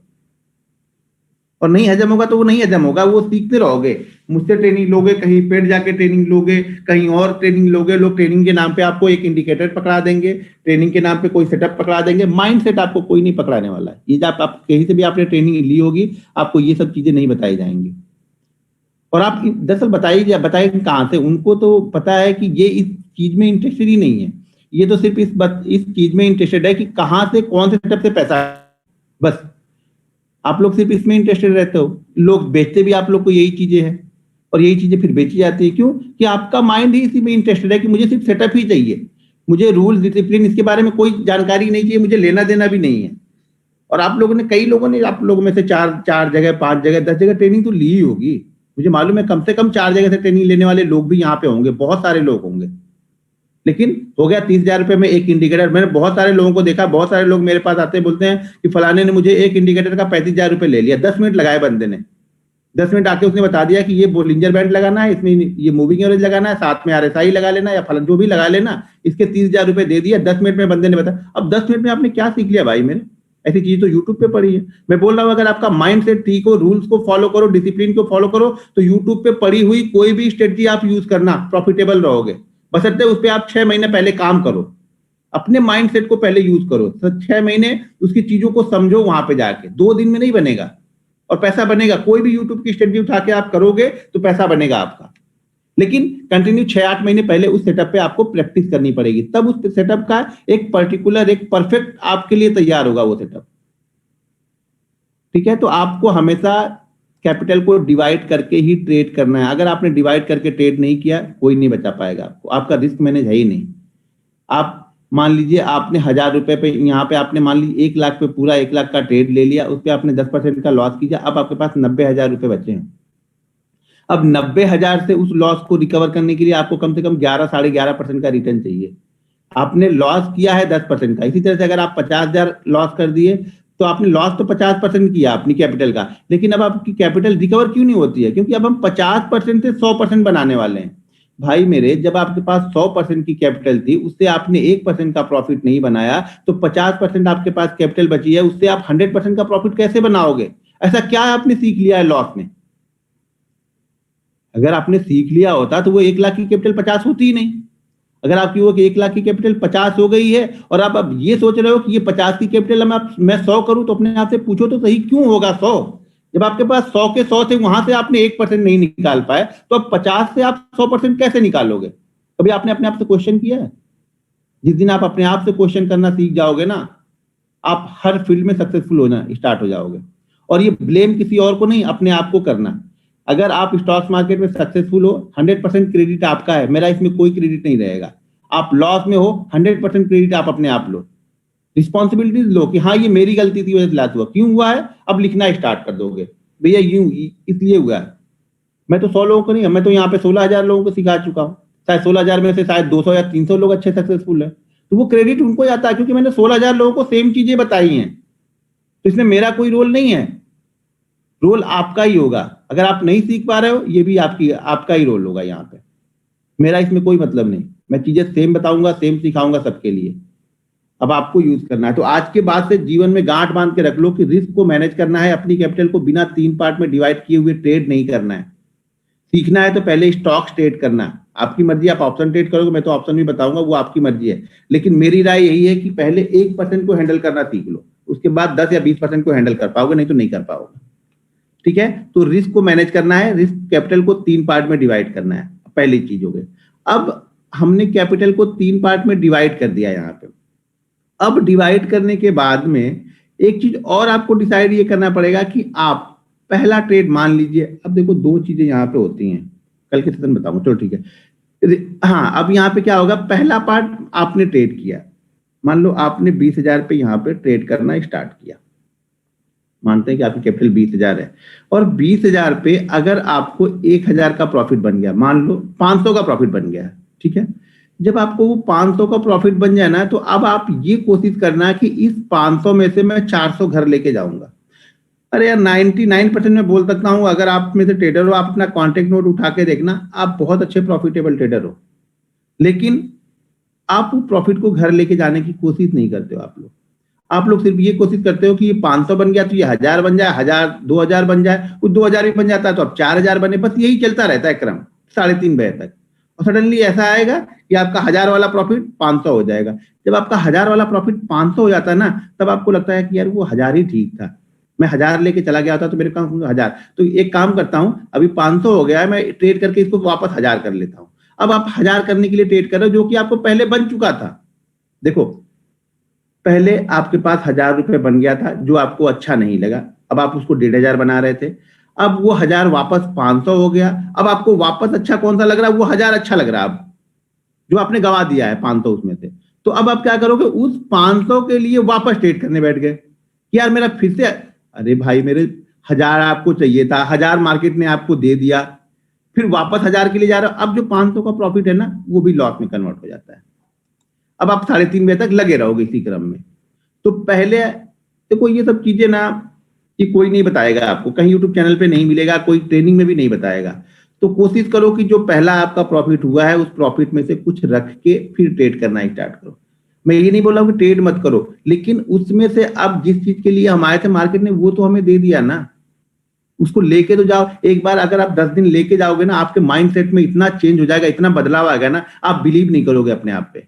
Speaker 1: और नहीं हजम होगा तो वो नहीं हजम होगा, वो सीखते रहोगे। मुझसे ट्रेनिंग लोगे, कहीं पेड जाके ट्रेनिंग लोगे, कहीं और ट्रेनिंग लोगे, लोग ट्रेनिंग के नाम पे आपको एक इंडिकेटर पकड़ा देंगे, ट्रेनिंग के नाम पे कोई सेटअप पकड़ा देंगे, माइंडसेट आपको कोई नहीं पकड़ाने वाला है। ये जब आप कहीं से भी आपने ट्रेनिंग ली होगी आपको ये सब चीजें नहीं बताई जाएंगी। और आप दरअसल बताइए कहाँ से, उनको तो पता है कि ये इस चीज में इंटरेस्टेड ही नहीं है, ये तो सिर्फ इस चीज में इंटरेस्टेड है कि कहाँ से कौन से सेटअप से पैसा, बस आप लोग सिर्फ इसमें इंटरेस्टेड रहते हो। लोग बेचते भी आप लोग को यही चीजें हैं, और यही चीजें फिर बेची जाती है। क्यों? कि आपका माइंड ही इसी में इंटरेस्टेड है कि मुझे सिर्फ सेटअप ही चाहिए, मुझे रूल डिसिप्लिन इसके बारे में कोई जानकारी नहीं चाहिए, मुझे लेना देना भी नहीं है। और आप लोगों ने, कई लोगों ने, आप लोगों में से 4 जगह 5 जगह 10 जगह ट्रेनिंग तो ली ही होगी, मुझे मालूम है कम से कम 4 जगह से ट्रेनिंग लेने वाले लोग भी यहाँ पे होंगे, बहुत सारे लोग होंगे। लेकिन हो गया 30,000 रुपए में एक इंडिकेटर। मैंने बहुत सारे लोगों को देखा, बहुत सारे लोग मेरे पास आते बोलते हैं कि फलाने ने मुझे एक इंडिकेटर का 35,000 रुपए ले लिया। 10 मिनट लगाए बंदे ने, 10 मिनट आके उसने बता दिया कि ये बोलिंजर बैंड लगाना है, इसमें ये मूविंग एवरेज लगाना है, साथ में RSI लगा लेना या फलन जो भी लगा लेना, इसके 30,000 रुपए दे दिया। 10 मिनट में बंदे ने बताया। अब 10 मिनट में आपने क्या सीख लिया भाई मेरे? ऐसी चीज तो यूट्यूब पे पड़ी है। मैं बोल रहा हूँ अगर आपका माइंड सेट ठीक हो, रूल्स को फॉलो करो, डिसिप्लिन को फॉलो करो, तो यूट्यूब पे पड़ी हुई कोई भी स्ट्रेटजी आप यूज करना, प्रॉफिटेबल रहोगे। बशर्ते उस पर आप 6 महीने पहले काम करो, अपने माइंडसेट को पहले यूज करो, 6 महीने उसकी चीजों को समझो वहां पे जाके। 2 दिन में नहीं बनेगा, और पैसा बनेगा। कोई भी यूट्यूब की स्ट्रेटजी उठा के आप करोगे तो पैसा बनेगा आपका, लेकिन कंटिन्यू 6-8 महीने पहले उस सेटअप पे आपको प्रैक्टिस करनी पड़ेगी, तब उस सेटअप का एक पर्टिकुलर, एक परफेक्ट आपके लिए तैयार होगा वो सेटअप। ठीक है, तो आपको हमेशा कैपिटल को डिवाइड करके ही ट्रेड करना है। अगर आपने डिवाइड करके ट्रेड नहीं किया, कोई नहीं बचा पाएगा आपको, आपका रिस्क मैनेज है ही नहीं। आप मान लीजिए आपने 1,000 रुपए पे, यहाँ पे आपने मान लीजिए 1 लाख पे पूरा 1 लाख का ट्रेड ले लिया, उस पर आपने 10% का लॉस किया, अब आपके पास 90,000 रुपए बचे हैं। अब 90,000 से उस लॉस को रिकवर करने के लिए आपको कम से कम 11-11.5% का रिटर्न चाहिए। आपने लॉस किया है 10% का। इसी तरह से अगर आप 50,000 लॉस कर दिए तो आपने लॉस तो 50% किया अपनी कैपिटल का, लेकिन अब आपकी कैपिटल रिकवर क्यों नहीं होती है? क्योंकि अब हम 50% से 100% बनाने वाले हैं। भाई मेरे, जब आपके पास 100% की कैपिटल थी, उससे आपने 1% का प्रॉफिट नहीं बनाया, तो 50% आपके पास कैपिटल बची है, उससे आप 100% का प्रॉफिट कैसे बनाओगे? ऐसा क्या आपने सीख लिया है लॉस में? अगर आपने सीख लिया होता तो वो 1 लाख की कैपिटल 50 होती ही नहीं। अगर आपकी वो 1 लाख की कैपिटल 50 हो गई है, और आप अब ये सोच रहे हो कि ये 50 की कैपिटल मैं 100 करूं, तो अपने आप से पूछो तो सही, क्यों होगा 100? जब आपके पास 100 के 100 थे, वहां से आपने 1% नहीं निकाल पाए, तो अब 50 से आप 100% कैसे निकालोगे? कभी आपने अपने आप से क्वेश्चन किया है? जिस दिन आप अपने आप से क्वेश्चन करना सीख जाओगे ना, आप हर फील्ड में सक्सेसफुल होना स्टार्ट हो जाओगे। और ये ब्लेम किसी और को नहीं, अपने आप को करना। अगर आप स्टॉक मार्केट में सक्सेसफुल हो, 100% क्रेडिट आपका है, मेरा इसमें कोई क्रेडिट नहीं रहेगा। आप लॉस में हो, 100% क्रेडिट आप अपने आप लो, रिस्पॉन्सिबिलिटीज लो कि हाँ ये मेरी गलती थी, वजह से लॉस हुआ। क्यों हुआ है? अब लिखना स्टार्ट कर दोगे, भैया यूं इसलिए हुआ है। मैं तो 100 लोगों को नहीं, मैं तो यहाँ पे 16,000 लोगों को सिखा चुका हूँ। शायद 16,000 में से शायद 200 या 300 लोग अच्छे सक्सेसफुल है, तो वो क्रेडिट उनको जाता है, क्योंकि मैंने 16,000 लोगों को सेम चीजें बताई हैं। तो इसमें मेरा कोई रोल नहीं है, रोल आपका ही होगा। अगर आप नहीं सीख पा रहे हो, ये भी आपका ही रोल होगा यहाँ पे, मेरा इसमें कोई मतलब नहीं। मैं चीजें सेम बताऊंगा, सेम सिखाऊंगा सबके लिए। अब आपको यूज करना है। तो आज के बाद से जीवन में गांठ बांध के रख लो कि रिस्क को मैनेज करना है, अपनी कैपिटल को बिना 3 पार्ट में डिवाइड किए हुए ट्रेड नहीं करना है। सीखना है तो पहले स्टॉक्स ट्रेड करना। आपकी मर्जी, आप ऑप्शन ट्रेड करोगे, मैं तो ऑप्शन भी बताऊंगा, वो आपकी मर्जी है। लेकिन मेरी राय यही है कि पहले 1% को हैंडल करना सीख लो, उसके बाद 10 या 20% को हैंडल कर पाओगे, नहीं तो नहीं कर पाओगे। ठीक है, तो रिस्क को मैनेज करना है, रिस्क कैपिटल को 3 पार्ट में डिवाइड करना है, पहली चीज हो गई। अब हमने कैपिटल को 3 पार्ट में डिवाइड कर दिया यहाँ पे। अब डिवाइड करने के बाद में एक चीज और आपको डिसाइड ये करना पड़ेगा कि आप पहला ट्रेड मान लीजिए, अब देखो 2 चीजें यहाँ पे होती हैं, कल के सेशन बताऊंगा, चलो ठीक है। हाँ, अब यहाँ पे क्या होगा, पहला पार्ट आपने ट्रेड किया, मान लो आपने 20,000 पे यहाँ पे ट्रेड करना स्टार्ट किया, मानते हैं कि आपकी कैपिटल 20,000 है, और 20,000 पे अगर आपको 1,000 का प्रॉफिट बन गया, मान लो 500 का प्रॉफिट बन गया, ठीक है। जब आपको वो 500 का प्रॉफिट बन जाए ना, तो अब आप ये कोशिश करना कि इस 500 में से मैं 400 घर लेके जाऊंगा। अरे यार 99% में बोल सकता हूं, अगर आप में से ट्रेडर हो, आप अपना कॉन्टेक्ट नोट उठा के देखना, आप बहुत अच्छे प्रॉफिटेबल ट्रेडर हो, लेकिन आप प्रॉफिट को घर लेके जाने की कोशिश नहीं करते हो। आप लोग सिर्फ ये कोशिश करते हो कि ये 500 बन गया तो ये 1000 बन जाए, 1000 2000 बन जाए, वो 2000 भी बन जाता है तो अब 4000 बने, बस यही चलता रहता है क्रम 3:30 बजे तक। और सडनली ऐसा आएगा कि आपका 1000 वाला प्रॉफिट 500 हो जाएगा। जब आपका 1000 वाला प्रॉफिट 500 हो जाता है ना, तब आपको लगता है कि यार वो 1000 ही ठीक था, मैं 1000 लेके चला गया था तो मेरे काम 1000, तो एक काम करता हूं, अभी 500 हो गया है, मैं ट्रेड करके इसको वापस 1000 कर लेता हूं। अब आप 1000 करने के लिए ट्रेड कर रहे हो, जो कि आपको पहले बन चुका था। देखो, पहले आपके पास 1000 रुपए बन गया था, जो आपको अच्छा नहीं लगा, अब आप उसको 1500 बना रहे थे, अब वो 1000 वापस 500 हो गया, अब आपको वापस अच्छा कौन सा लग रहा है, वो 1000 अच्छा लग रहा है, अब जो आपने गवा दिया है 500 उसमें से। तो अब आप क्या करोगे, उस 500 के लिए वापस ट्रेड करने बैठ गए कि यार मेरा फिर से, अरे भाई मेरे 1000 आपको चाहिए था, 1000 मार्केट ने आपको दे दिया, फिर वापस 1000 के लिए जा रहे हो, अब जो 500 का प्रॉफिट है ना, वो भी लॉस में कन्वर्ट हो जाता है। अब आप 3:30 बजे तक लगे रहोगे इसी क्रम में। तो पहले देखो, ये सब चीजें ना कि कोई नहीं बताएगा आपको, कहीं यूट्यूब चैनल पे नहीं मिलेगा, कोई ट्रेनिंग में भी नहीं बताएगा। तो कोशिश करो कि जो पहला आपका प्रॉफिट हुआ है, उस प्रॉफिट में से कुछ रख के फिर ट्रेड करना स्टार्ट करो। मैं ये नहीं बोल रहा हूँ कि ट्रेड मत करो, लेकिन उसमें से अब जिस चीज के लिए हम आए थे मार्केट ने, वो तो हमें दे दिया ना, उसको लेके तो जाओ। एक बार अगर आप 10 दिन लेके जाओगे ना, आपके माइंडसेट में इतना चेंज हो जाएगा, इतना बदलाव आएगा ना, आप बिलीव नहीं करोगे अपने आप पे।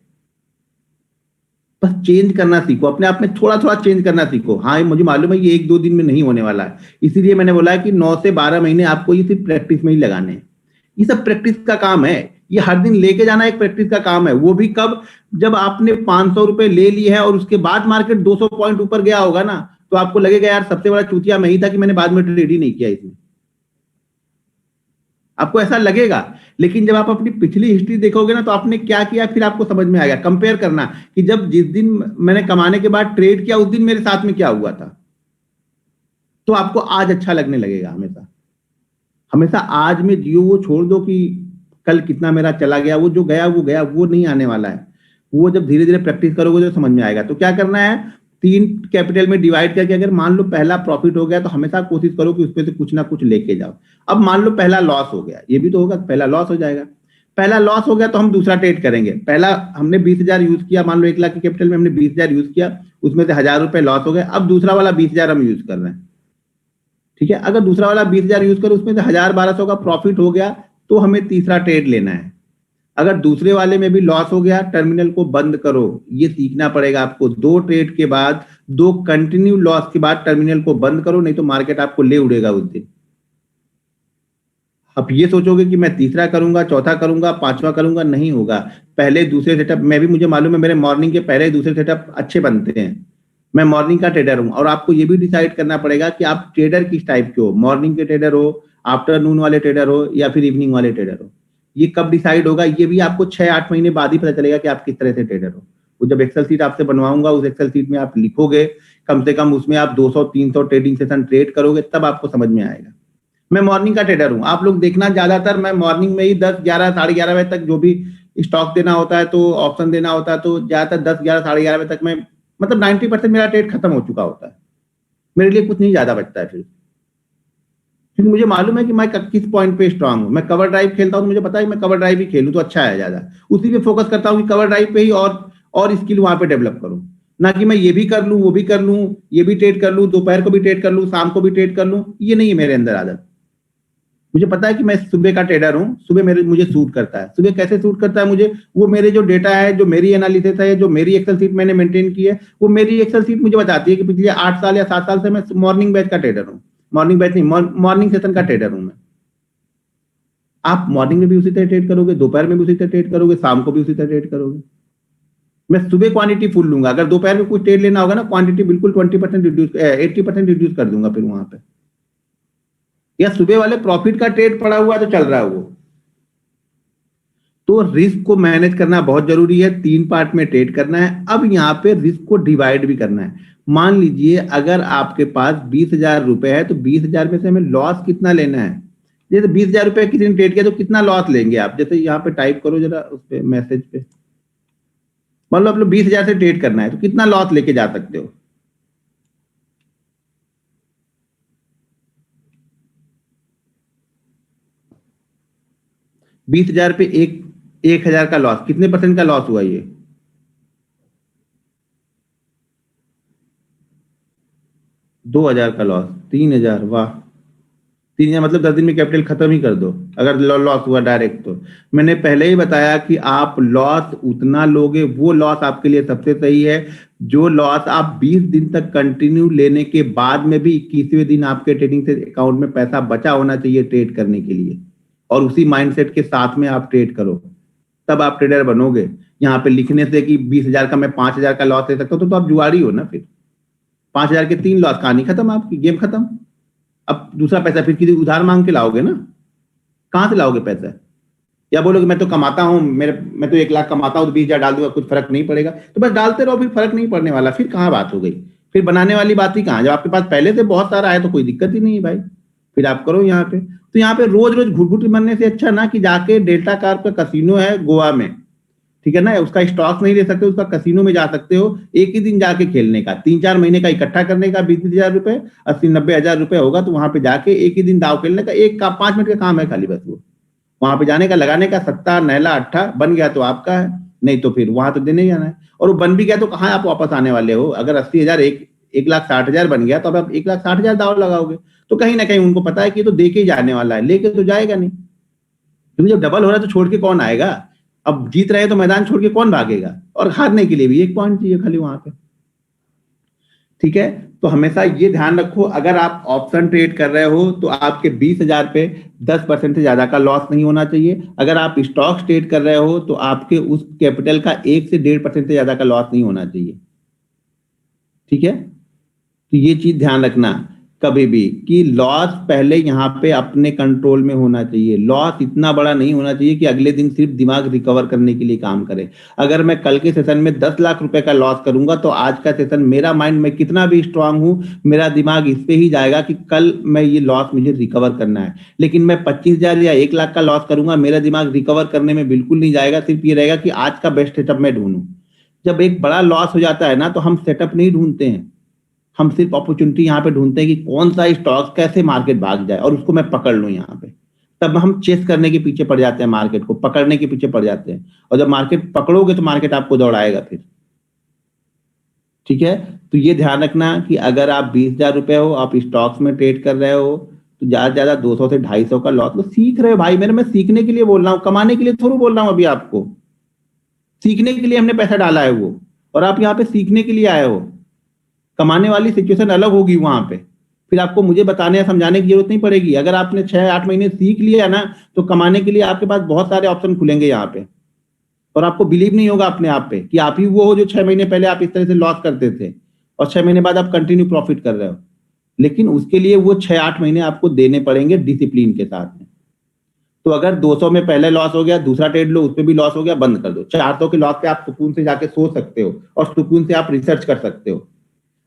Speaker 1: बस चेंज करना सीखो, अपने आप में थोड़ा थोड़ा चेंज करना सीखो। हाँ, मुझे मालूम है ये 1-2 दिन में नहीं होने वाला है, इसीलिए मैंने बोला है कि 9 से 12 महीने आपको ये सिर्फ प्रैक्टिस में ही लगाने हैं। ये सब प्रैक्टिस का काम है, ये हर दिन लेके जाना एक प्रैक्टिस का काम है। वो भी कब, जब आपने 500 रुपए ले लिए है और उसके बाद मार्केट 200 पॉइंट ऊपर गया होगा ना, तो आपको लगेगा यार सबसे बड़ा चूतिया मैं ही था कि मैंने बाद में ट्रेड ही नहीं किया इसमें, आपको ऐसा लगेगा। लेकिन जब आप अपनी पिछली हिस्ट्री देखोगे ना, तो आपने क्या किया फिर आपको समझ में आएगा। कंपेयर करना कि जब जिस दिन मैंने कमाने के बाद ट्रेड किया, उस दिन मेरे साथ में क्या हुआ था, तो आपको आज अच्छा लगने लगेगा। हमेशा हमेशा आज में जियो, वो छोड़ दो कि कल कितना मेरा चला गया, वो जो गया वो गया, वो नहीं आने वाला है। वो जब धीरे धीरे प्रैक्टिस करोगे तो समझ में आएगा। तो क्या करना है, 3 कैपिटल में डिवाइड करके, अगर मान लो पहला प्रॉफिट हो गया तो हमेशा कोशिश करो कि उसमें से कुछ ना कुछ लेके जाओ। अब मान लो पहला लॉस हो गया, ये भी तो होगा, पहला लॉस हो जाएगा। पहला लॉस हो गया तो हम दूसरा ट्रेड करेंगे। पहला हमने 20,000 यूज किया, मान लो 1 लाख की कैपिटल में हमने 20,000 यूज किया, उसमें से 1000 रुपए लॉस हो गए। अब दूसरा वाला 20,000 हम यूज कर रहे हैं, ठीक है। अगर दूसरा वाला 20,000 यूज करो, उसमें से 1000-1200 का प्रॉफिट हो गया, तो हमें तीसरा ट्रेड लेना है। अगर दूसरे वाले में भी लॉस हो गया, टर्मिनल को बंद करो। ये सीखना पड़ेगा आपको, 2 ट्रेड के बाद, 2 कंटिन्यू लॉस के बाद टर्मिनल को बंद करो, नहीं तो मार्केट आपको ले उड़ेगा उस दिन। अब ये सोचोगे कि मैं तीसरा करूंगा, चौथा करूंगा, 5वां करूंगा, नहीं होगा। पहले दूसरे सेटअप में भी, मुझे मालूम है मेरे मॉर्निंग के पहले दूसरे सेटअप अच्छे बनते हैं। मैं मॉर्निंग का ट्रेडर हूं, और आपको ये भी डिसाइड करना पड़ेगा कि आप ट्रेडर किस टाइप के हो। मॉर्निंग के ट्रेडर हो, आफ्टरनून वाले ट्रेडर हो, या फिर इवनिंग वाले ट्रेडर हो। ये कब डिसाइड होगा, ये भी आपको 6-8 महीने बाद ही पता चलेगा कि आप किस तरह से ट्रेडर हो। वो जब एक्सेल शीट आपसे बनवाऊंगा, उस एक्सेल शीट में आप लिखोगे, कम से कम उसमें आप 200-300 ट्रेडिंग सेशन ट्रेड करोगे, तब आपको समझ में आएगा। मैं मॉर्निंग का ट्रेडर हूं, आप लोग देखना, ज्यादातर मैं मॉर्निंग में ही 10, 11, 11:30 बजे तक जो भी स्टॉक देना होता है, तो ऑप्शन देना होता है, तो ज्यादातर 10, 11, 11:30 बजे तक मैं, मतलब 90% मेरा ट्रेड खत्म हो चुका होता है। मेरे लिए कुछ नहीं ज्यादा बचता है फिर, क्योंकि मुझे मालूम है कि मैं किस पॉइंट पे स्ट्रांग हूं। मैं कवर ड्राइव खेलता हूं तो मुझे पता है कि मैं कवर ड्राइव ही खेलूं तो अच्छा है, ज्यादा उसी पे फोकस करता हूं कि कवर ड्राइव पे ही और स्किल वहां पे डेवलप करूं, ना कि मैं ये भी कर लूं, वो भी कर लूं, ये भी ट्रेड कर लूं, दोपहर को भी ट्रेड कर लूं, शाम को भी ट्रेड कर लूं। ये नहीं है मेरे अंदर आदत। मुझे पता है कि मैं सुबह का ट्रेडर हूं, सुबह मुझे सूट करता है। सुबह कैसे सूट करता है मुझे, वो मेरे जो डेटा है, जो मेरी एनालिसिस है, जो मेरी एक्सेल शीट मैंने मेंटेन की है, वो मेरी एक्सेल शीट मुझे बताती है कि पिछले 8 साल या 7 साल से मैं मॉर्निंग बैच का ट्रेडर हूं। मॉर्निंग बैच नहीं, मॉर्निंग सेशन का ट्रेडर हूं मैं। आप मॉर्निंग में भी उसी तरह ट्रेड करोगे, दोपहर में भी उसी तरह ट्रेड करोगे, शाम को भी उसी तरह ट्रेड करोगे। मैं सुबह क्वांटिटी फुल लूंगा, अगर दोपहर में कुछ ट्रेड लेना होगा ना, क्वांटिटी बिल्कुल 20% रिड्यूस 80% रिड्यूस कर दूंगा फिर वहां पे। या सुबह वाले प्रॉफिट का ट्रेड पड़ा हुआ तो चल रहा है वो। तो रिस्क को मैनेज करना बहुत जरूरी है, 3 पार्ट में ट्रेड करना है। अब यहाँ पे रिस्क को डिवाइड भी करना है। मान लीजिए अगर आपके पास 20,000 रुपए है तो 20,000 में से हमें लॉस कितना लेना है। जैसे 20,000 रुपए किसी ने ट्रेड किया तो कितना लॉस लेंगे आप, जैसे यहाँ पे टाइप करो जरा उस पे मैसेज पे। मान लो आप लोग 20,000 से ट्रेड करना है तो कितना लॉस लेके जा सकते हो। ₹20,000 पे 1,000 का लॉस, कितने % का लॉस हुआ ये? 2,000 का लॉस, 3,000। वाह, 3,000 मतलब 10 दिन में कैपिटल खत्म ही कर दो अगर लॉस हुआ डायरेक्ट। तो मैंने पहले ही बताया कि आप लॉस उतना लोगे, वो लॉस आपके लिए सबसे सही है जो लॉस आप 20 दिन तक कंटिन्यू लेने के बाद में भी 21वें दिन आपके ट्रेडिंग से अकाउंट में पैसा बचा होना चाहिए ट्रेड करने के लिए, और उसी माइंडसेट के साथ में आप ट्रेड करो, तब आप ट्रेडर बनोगे। यहाँ पे लिखने से कि 20,000 का मैं 5,000 का लॉस ले सकता हूँ तो आप जुआरी हो ना। फिर 5,000 के 3 लॉस, कहानी खत्म, आपकी गेम खत्म। अब दूसरा पैसा फिर किसी उधार मांग के लाओगे ना, कहां से लाओगे पैसा? या बोलोगे मैं तो कमाता हूं, मैं तो 1 लाख कमाता हूं तो 20,000 डाल दूंगा, कुछ फर्क नहीं पड़ेगा। तो बस डालते रहो, फिर फर्क नहीं पड़ने वाला। फिर कहां बात हो गई, फिर बनाने वाली बात ही कहां। जब आपके पास पहले से बहुत सारा है तो कोई दिक्कत ही नहीं है भाई, फिर आप करो यहाँ पे। तो यहाँ पे रोज रोज घुट घुट मरने से अच्छा ना कि जाके डेल्टा कार्प का कसिनो है गोवा में, ठीक है ना, उसका स्टॉक्स नहीं ले सकते, उसका कसिनो में जा सकते हो, एक ही दिन जाके खेलने का, 3-4 महीने का इकट्ठा करने का 20,000 रुपए, 80-90 हजार रुपए होगा तो वहां पे जाके एक ही दिन दाव खेलने का, 5 मिनट का काम है खाली बस। वो वहां पे जाने का, लगाने का, सट्टा नैला अट्ठा बन गया तो आपका है, नहीं तो फिर वहां तो देने ही जाना है। और वो बन भी गया तो कहाँ आप वापस आने वाले हो? अगर 80,000 1,60,000 बन गया तो अब आप 1,60,000 दाव लगाओगे, तो कहीं ना कहीं उनको पता है कि तो दे के ही जाने वाला है, लेके तो जाएगा नहीं। क्योंकि जब डबल हो रहा है तो छोड़ के कौन आएगा? अब जीत रहे तो मैदान छोड़ के कौन भागेगा? और हारने के लिए भी 1 पॉइंट चाहिए खाली वहां पे, ठीक है। तो हमेशा ये ध्यान रखो, अगर आप ऑप्शन ट्रेड कर रहे हो तो आपके 20,000 पे 10% से ज्यादा का लॉस नहीं होना चाहिए। अगर आप स्टॉक्स ट्रेड कर रहे हो तो आपके उस कैपिटल का 1 से 1.5% से ज्यादा का लॉस नहीं होना चाहिए, ठीक है। तो ये चीज ध्यान रखना कभी भी कि लॉस पहले यहाँ पे अपने कंट्रोल में होना चाहिए। लॉस इतना बड़ा नहीं होना चाहिए कि अगले दिन सिर्फ दिमाग रिकवर करने के लिए काम करे। अगर मैं कल के सेशन में 10 लाख रुपए का लॉस करूंगा तो आज का सेशन, मेरा माइंड में कितना भी स्ट्रांग हूं, मेरा दिमाग इस पे ही जाएगा कि कल मैं ये लॉस मुझे रिकवर करना है। लेकिन मैं 25,000 या 1 लाख का लॉस करूंगा, मेरा दिमाग रिकवर करने में बिल्कुल नहीं जाएगा, सिर्फ ये रहेगा कि आज का बेस्ट सेटअप मैं ढूंढूं। जब एक बड़ा लॉस हो जाता है ना तो हम सेटअप नहीं ढूंढते हैं, हम सिर्फ अपॉर्चुनिटी यहाँ पे ढूंढते हैं कि कौन सा स्टॉक कैसे मार्केट भाग जाए और उसको मैं पकड़ लूं यहाँ पे। तब हम चेस करने के पीछे पड़ जाते हैं, मार्केट को पकड़ने के पीछे पड़ जाते हैं, और जब मार्केट पकड़ोगे तो मार्केट आपको दौड़ाएगा फिर, ठीक है। तो ये ध्यान रखना कि अगर आप 20,000 रुपए हो, आप स्टॉक्स में ट्रेड कर रहे हो, तो ज्यादा से ज्यादा 200 से 250 का लॉस। तो सीख रहे हो भाई मेरे, मैं सीखने के लिए बोल रहा हूँ, कमाने के लिए थोड़ा बोल रहा हूँ। अभी आपको सीखने के लिए हमने पैसा डाला है वो, और आप यहाँ पे सीखने के लिए आए हो। कमाने वाली सिचुएशन अलग होगी वहां पे, फिर आपको मुझे बताने या समझाने की जरूरत नहीं पड़ेगी। अगर आपने 6-8 महीने सीख लिया ना तो कमाने के लिए आपके पास बहुत सारे ऑप्शन खुलेंगे यहाँ पे, और आपको बिलीव नहीं होगा अपने आप पे कि आप ही वो हो जो 6 महीने पहले आप इस तरह से लॉस करते थे और 6 महीने बाद आप कंटिन्यू प्रॉफिट कर रहे हो। लेकिन उसके लिए वो 6-8 महीने आपको देने पड़ेंगे डिसिप्लिन के साथ में। तो अगर 200 में पहले लॉस हो गया, दूसरा ट्रेड लो, उसपे भी लॉस हो गया, बंद कर दो। 400 के लॉस पे आप सुकून से जाके सो सकते हो और सुकून से आप रिसर्च कर सकते हो।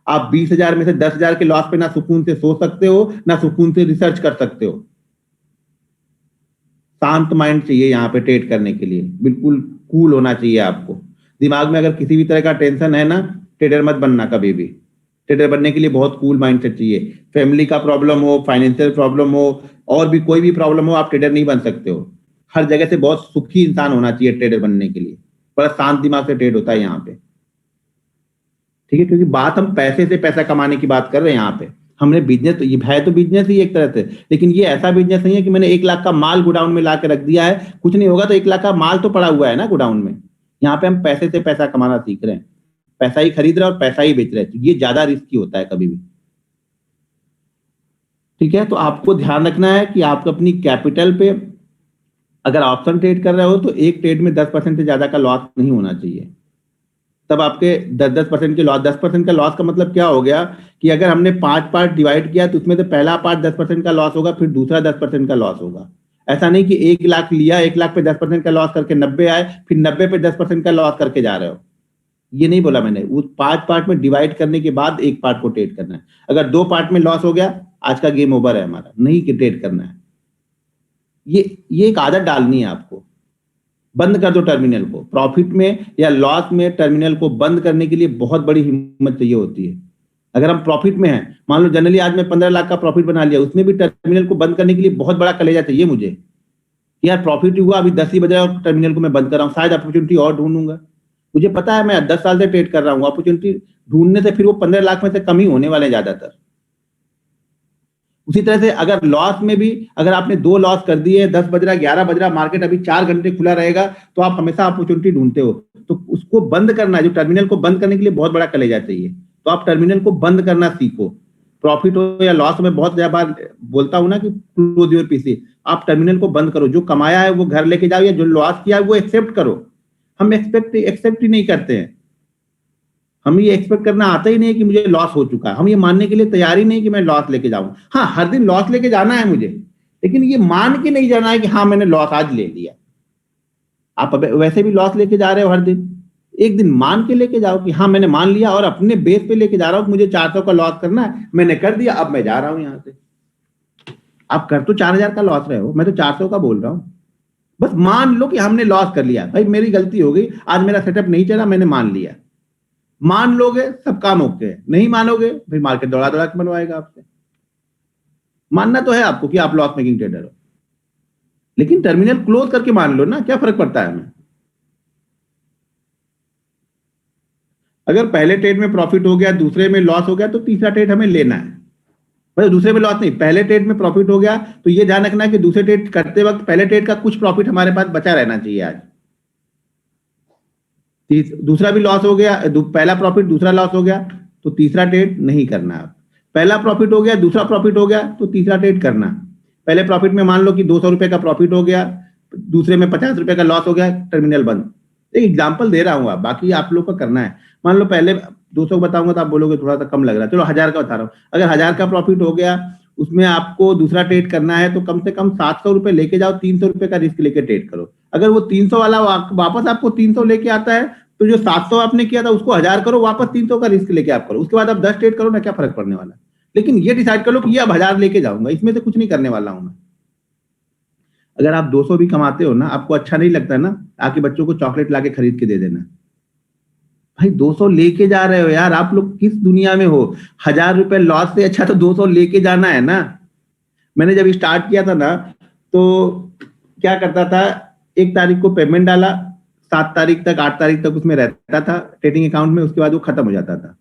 Speaker 1: आप 20,000 में से 10,000 के लॉस पे ना सुकून से सो सकते हो, ना सुकून से रिसर्च कर सकते हो। शांत माइंड चाहिए यहाँ पे ट्रेड करने के लिए, बिल्कुल कूल होना चाहिए आपको। दिमाग में अगर किसी भी तरह का टेंशन है ना, ट्रेडर मत बनना कभी भी। ट्रेडर बनने के लिए बहुत कूल माइंडसेट चाहिए। फैमिली का प्रॉब्लम हो, फाइनेंशियल प्रॉब्लम हो, और भी कोई भी प्रॉब्लम हो, आप ट्रेडर नहीं बन सकते हो। हर जगह से बहुत सुखी इंसान होना चाहिए ट्रेडर बनने के लिए। बड़ा शांत दिमाग से ट्रेड होता है यहाँ पे, ठीक है। क्योंकि बात हम पैसे से पैसा कमाने की बात कर रहे हैं यहाँ पे। हमने बिजनेस, तो ये है तो बिजनेस ही एक तरह से, लेकिन ये ऐसा बिजनेस नहीं है कि मैंने 1 लाख का माल गोडाउन में ला के रख दिया है, कुछ नहीं होगा तो 1 लाख का माल तो पड़ा हुआ है ना गोडाउन में। यहाँ पे हम पैसे से पैसा कमाना सीख रहे हैं, पैसा ही खरीद रहे हैं और पैसा ही बेच रहे हैं। तो ये ज्यादा रिस्की होता है कभी भी, ठीक है। तो आपको ध्यान रखना है कि आप अपनी कैपिटल पे अगर ऑप्शन ट्रेड कर रहे हो तो एक ट्रेड में 10% से ज्यादा का लॉस नहीं होना चाहिए। तब आपके 10% के लॉस, 10% का लॉस का मतलब क्या हो गया कि अगर हमने 5 पार्ट डिवाइड किया तो उसमें से पहला पार्ट 10% का लॉस होगा, फिर दूसरा 10% का लॉस होगा। ऐसा नहीं कि 1 लाख लिया, 1 लाख पे 10% का लॉस करके 90 आए, फिर 90 पे 10% का लॉस करके जा रहे हो। ये नहीं बोला मैंने। उस 5 पार्ट में डिवाइड करने के बाद एक पार्ट को ट्रेड करना है। अगर 2 पार्ट में लॉस हो गया, आज का गेम ओवर है हमारा, नहीं कि ट्रेड करना है। ये एक आदत डालनी है आपको। बंद कर दो टर्मिनल को। प्रॉफिट में या लॉस में टर्मिनल को बंद करने के लिए बहुत बड़ी हिम्मत चाहिए होती है। अगर हम प्रॉफिट में हैं, मान लो जनरली आज मैं 15 लाख का प्रॉफिट बना लिया, उसमें भी टर्मिनल को बंद करने के लिए बहुत बड़ा कलेजा चाहिए मुझे। यार प्रॉफिट हुआ, अभी 10 ही बजे और टर्मिनल को मैं बंद कर रहा हूँ, शायद अपॉर्चुनिटी और ढूंढूंगा। मुझे पता है मैं 10 साल से ट्रेड कर रहा हूँ, अपॉर्चुनिटी ढूंढने से फिर वो 15 लाख में से कम ही होने वाले ज्यादातर। उसी तरह से अगर लॉस में भी, अगर आपने 2 लॉस कर दिए, 10 बज रहा, 11 बज रहा, मार्केट अभी 4 घंटे खुला रहेगा, तो आप हमेशा अपॉर्चुनिटी ढूंढते हो। तो उसको बंद करना है, जो टर्मिनल को बंद करने के लिए बहुत बड़ा कलेजा चाहिए। तो आप टर्मिनल को बंद करना सीखो। प्रॉफिट हो या लॉस, में बहुत ज्यादा बार बोलता हूं ना कि क्लोज योर पीसी। आप टर्मिनल को बंद करो, जो कमाया है वो घर लेके जाओ, या जो लॉस किया है वो एक्सेप्ट करो। हम एक्सेप्ट ही नहीं करते हैं। हम ये एक्सपेक्ट करना आता ही नहीं कि मुझे लॉस हो चुका है। हम ये मानने के लिए तैयार ही नहीं कि मैं लॉस लेके जाऊं। हाँ, हर दिन लॉस लेके जाना है मुझे, लेकिन ये मान के नहीं जाना है कि हाँ मैंने लॉस आज ले लिया। आप वैसे भी लॉस लेके जा रहे हो हर दिन, एक दिन मान के लेके जाओ कि हाँ मैंने मान लिया और अपने बेस पे लेके जा रहा हूं। मुझे 400 का लॉस करना है, मैंने कर दिया, अब मैं जा रहा हूं यहां से। आप कर तो 4000 का लॉस रहे हो, मैं तो 400 का बोल रहा हूं। बस मान लो कि हमने लॉस कर लिया, भाई मेरी गलती हो गई, आज मेरा सेटअप नहीं चला, मैंने मान लिया। मान लोगे सब काम ओके है, नहीं मानोगे फिर मार्केट दौड़ा दौड़ा के बनवाएगा आपसे। मानना तो है आपको कि आप लॉस मेकिंग ट्रेडर हो, लेकिन टर्मिनल क्लोज करके मान लो ना, क्या फर्क पड़ता है हमें। अगर पहले ट्रेड में प्रॉफिट हो गया, दूसरे में लॉस हो गया, तो तीसरा ट्रेड हमें लेना है। भाई दूसरे में लॉस नहीं, पहले ट्रेड में प्रॉफिट हो गया तो ये ध्यान रखना है कि दूसरे ट्रेड करते वक्त पहले ट्रेड का कुछ प्रॉफिट हमारे पास बचा रहना चाहिए आज। दूसरा भी लॉस हो गया, पहला प्रॉफिट दूसरा लॉस हो गया, तो तीसरा ट्रेड नहीं करना आप। पहला प्रॉफिट हो गया, दूसरा प्रॉफिट हो गया, तो तीसरा ट्रेड करना। पहले प्रॉफिट में मान लो कि 200 रुपए का प्रॉफिट हो गया, दूसरे में 50 रुपए का लॉस हो गया, टर्मिनल बंद। एक एग्जाम्पल दे रहा हूं, आप बाकी आप लोग को करना है। मान लो पहले 200 बताऊंगा तो आप बोलोगे थोड़ा सा कम लग रहा है, चलो 1000 का बता रहा हूं। अगर 1000 का प्रॉफिट हो गया, उसमें आपको दूसरा ट्रेड करना है, तो कम से कम 700 रुपए लेके जाओ, 300 रुपए का रिस्क लेके ट्रेड करो। अगर वो 300 वाला वापस आपको 300 लेके आता है, तो जो 700 आपने किया था उसको 1000 करो, वापस 300 का रिस्क लेके आप करो। उसके बाद आप 10 ट्रेड करो ना, क्या फर्क पड़ने वाला। लेकिन ये डिसाइड कर लो कि ये अब 1000 लेके जाऊंगा, इसमें से कुछ नहीं करने वाला हूं मैं। अगर आप 200 भी कमाते हो ना, आपको अच्छा नहीं लगता ना, आके बच्चों को चॉकलेट लाके खरीद के दे देना। भाई 200 लेके जा रहे हो यार, आप लोग किस दुनिया में हो। 1000 रुपए लॉस से अच्छा तो 200 लेके जाना है ना। मैंने जब स्टार्ट किया था ना, तो क्या करता था, 1 तारीख को पेमेंट डाला, 7 तारीख तक 8 तारीख तक उसमें रहता था ट्रेडिंग अकाउंट में, उसके बाद वो खत्म हो जाता था।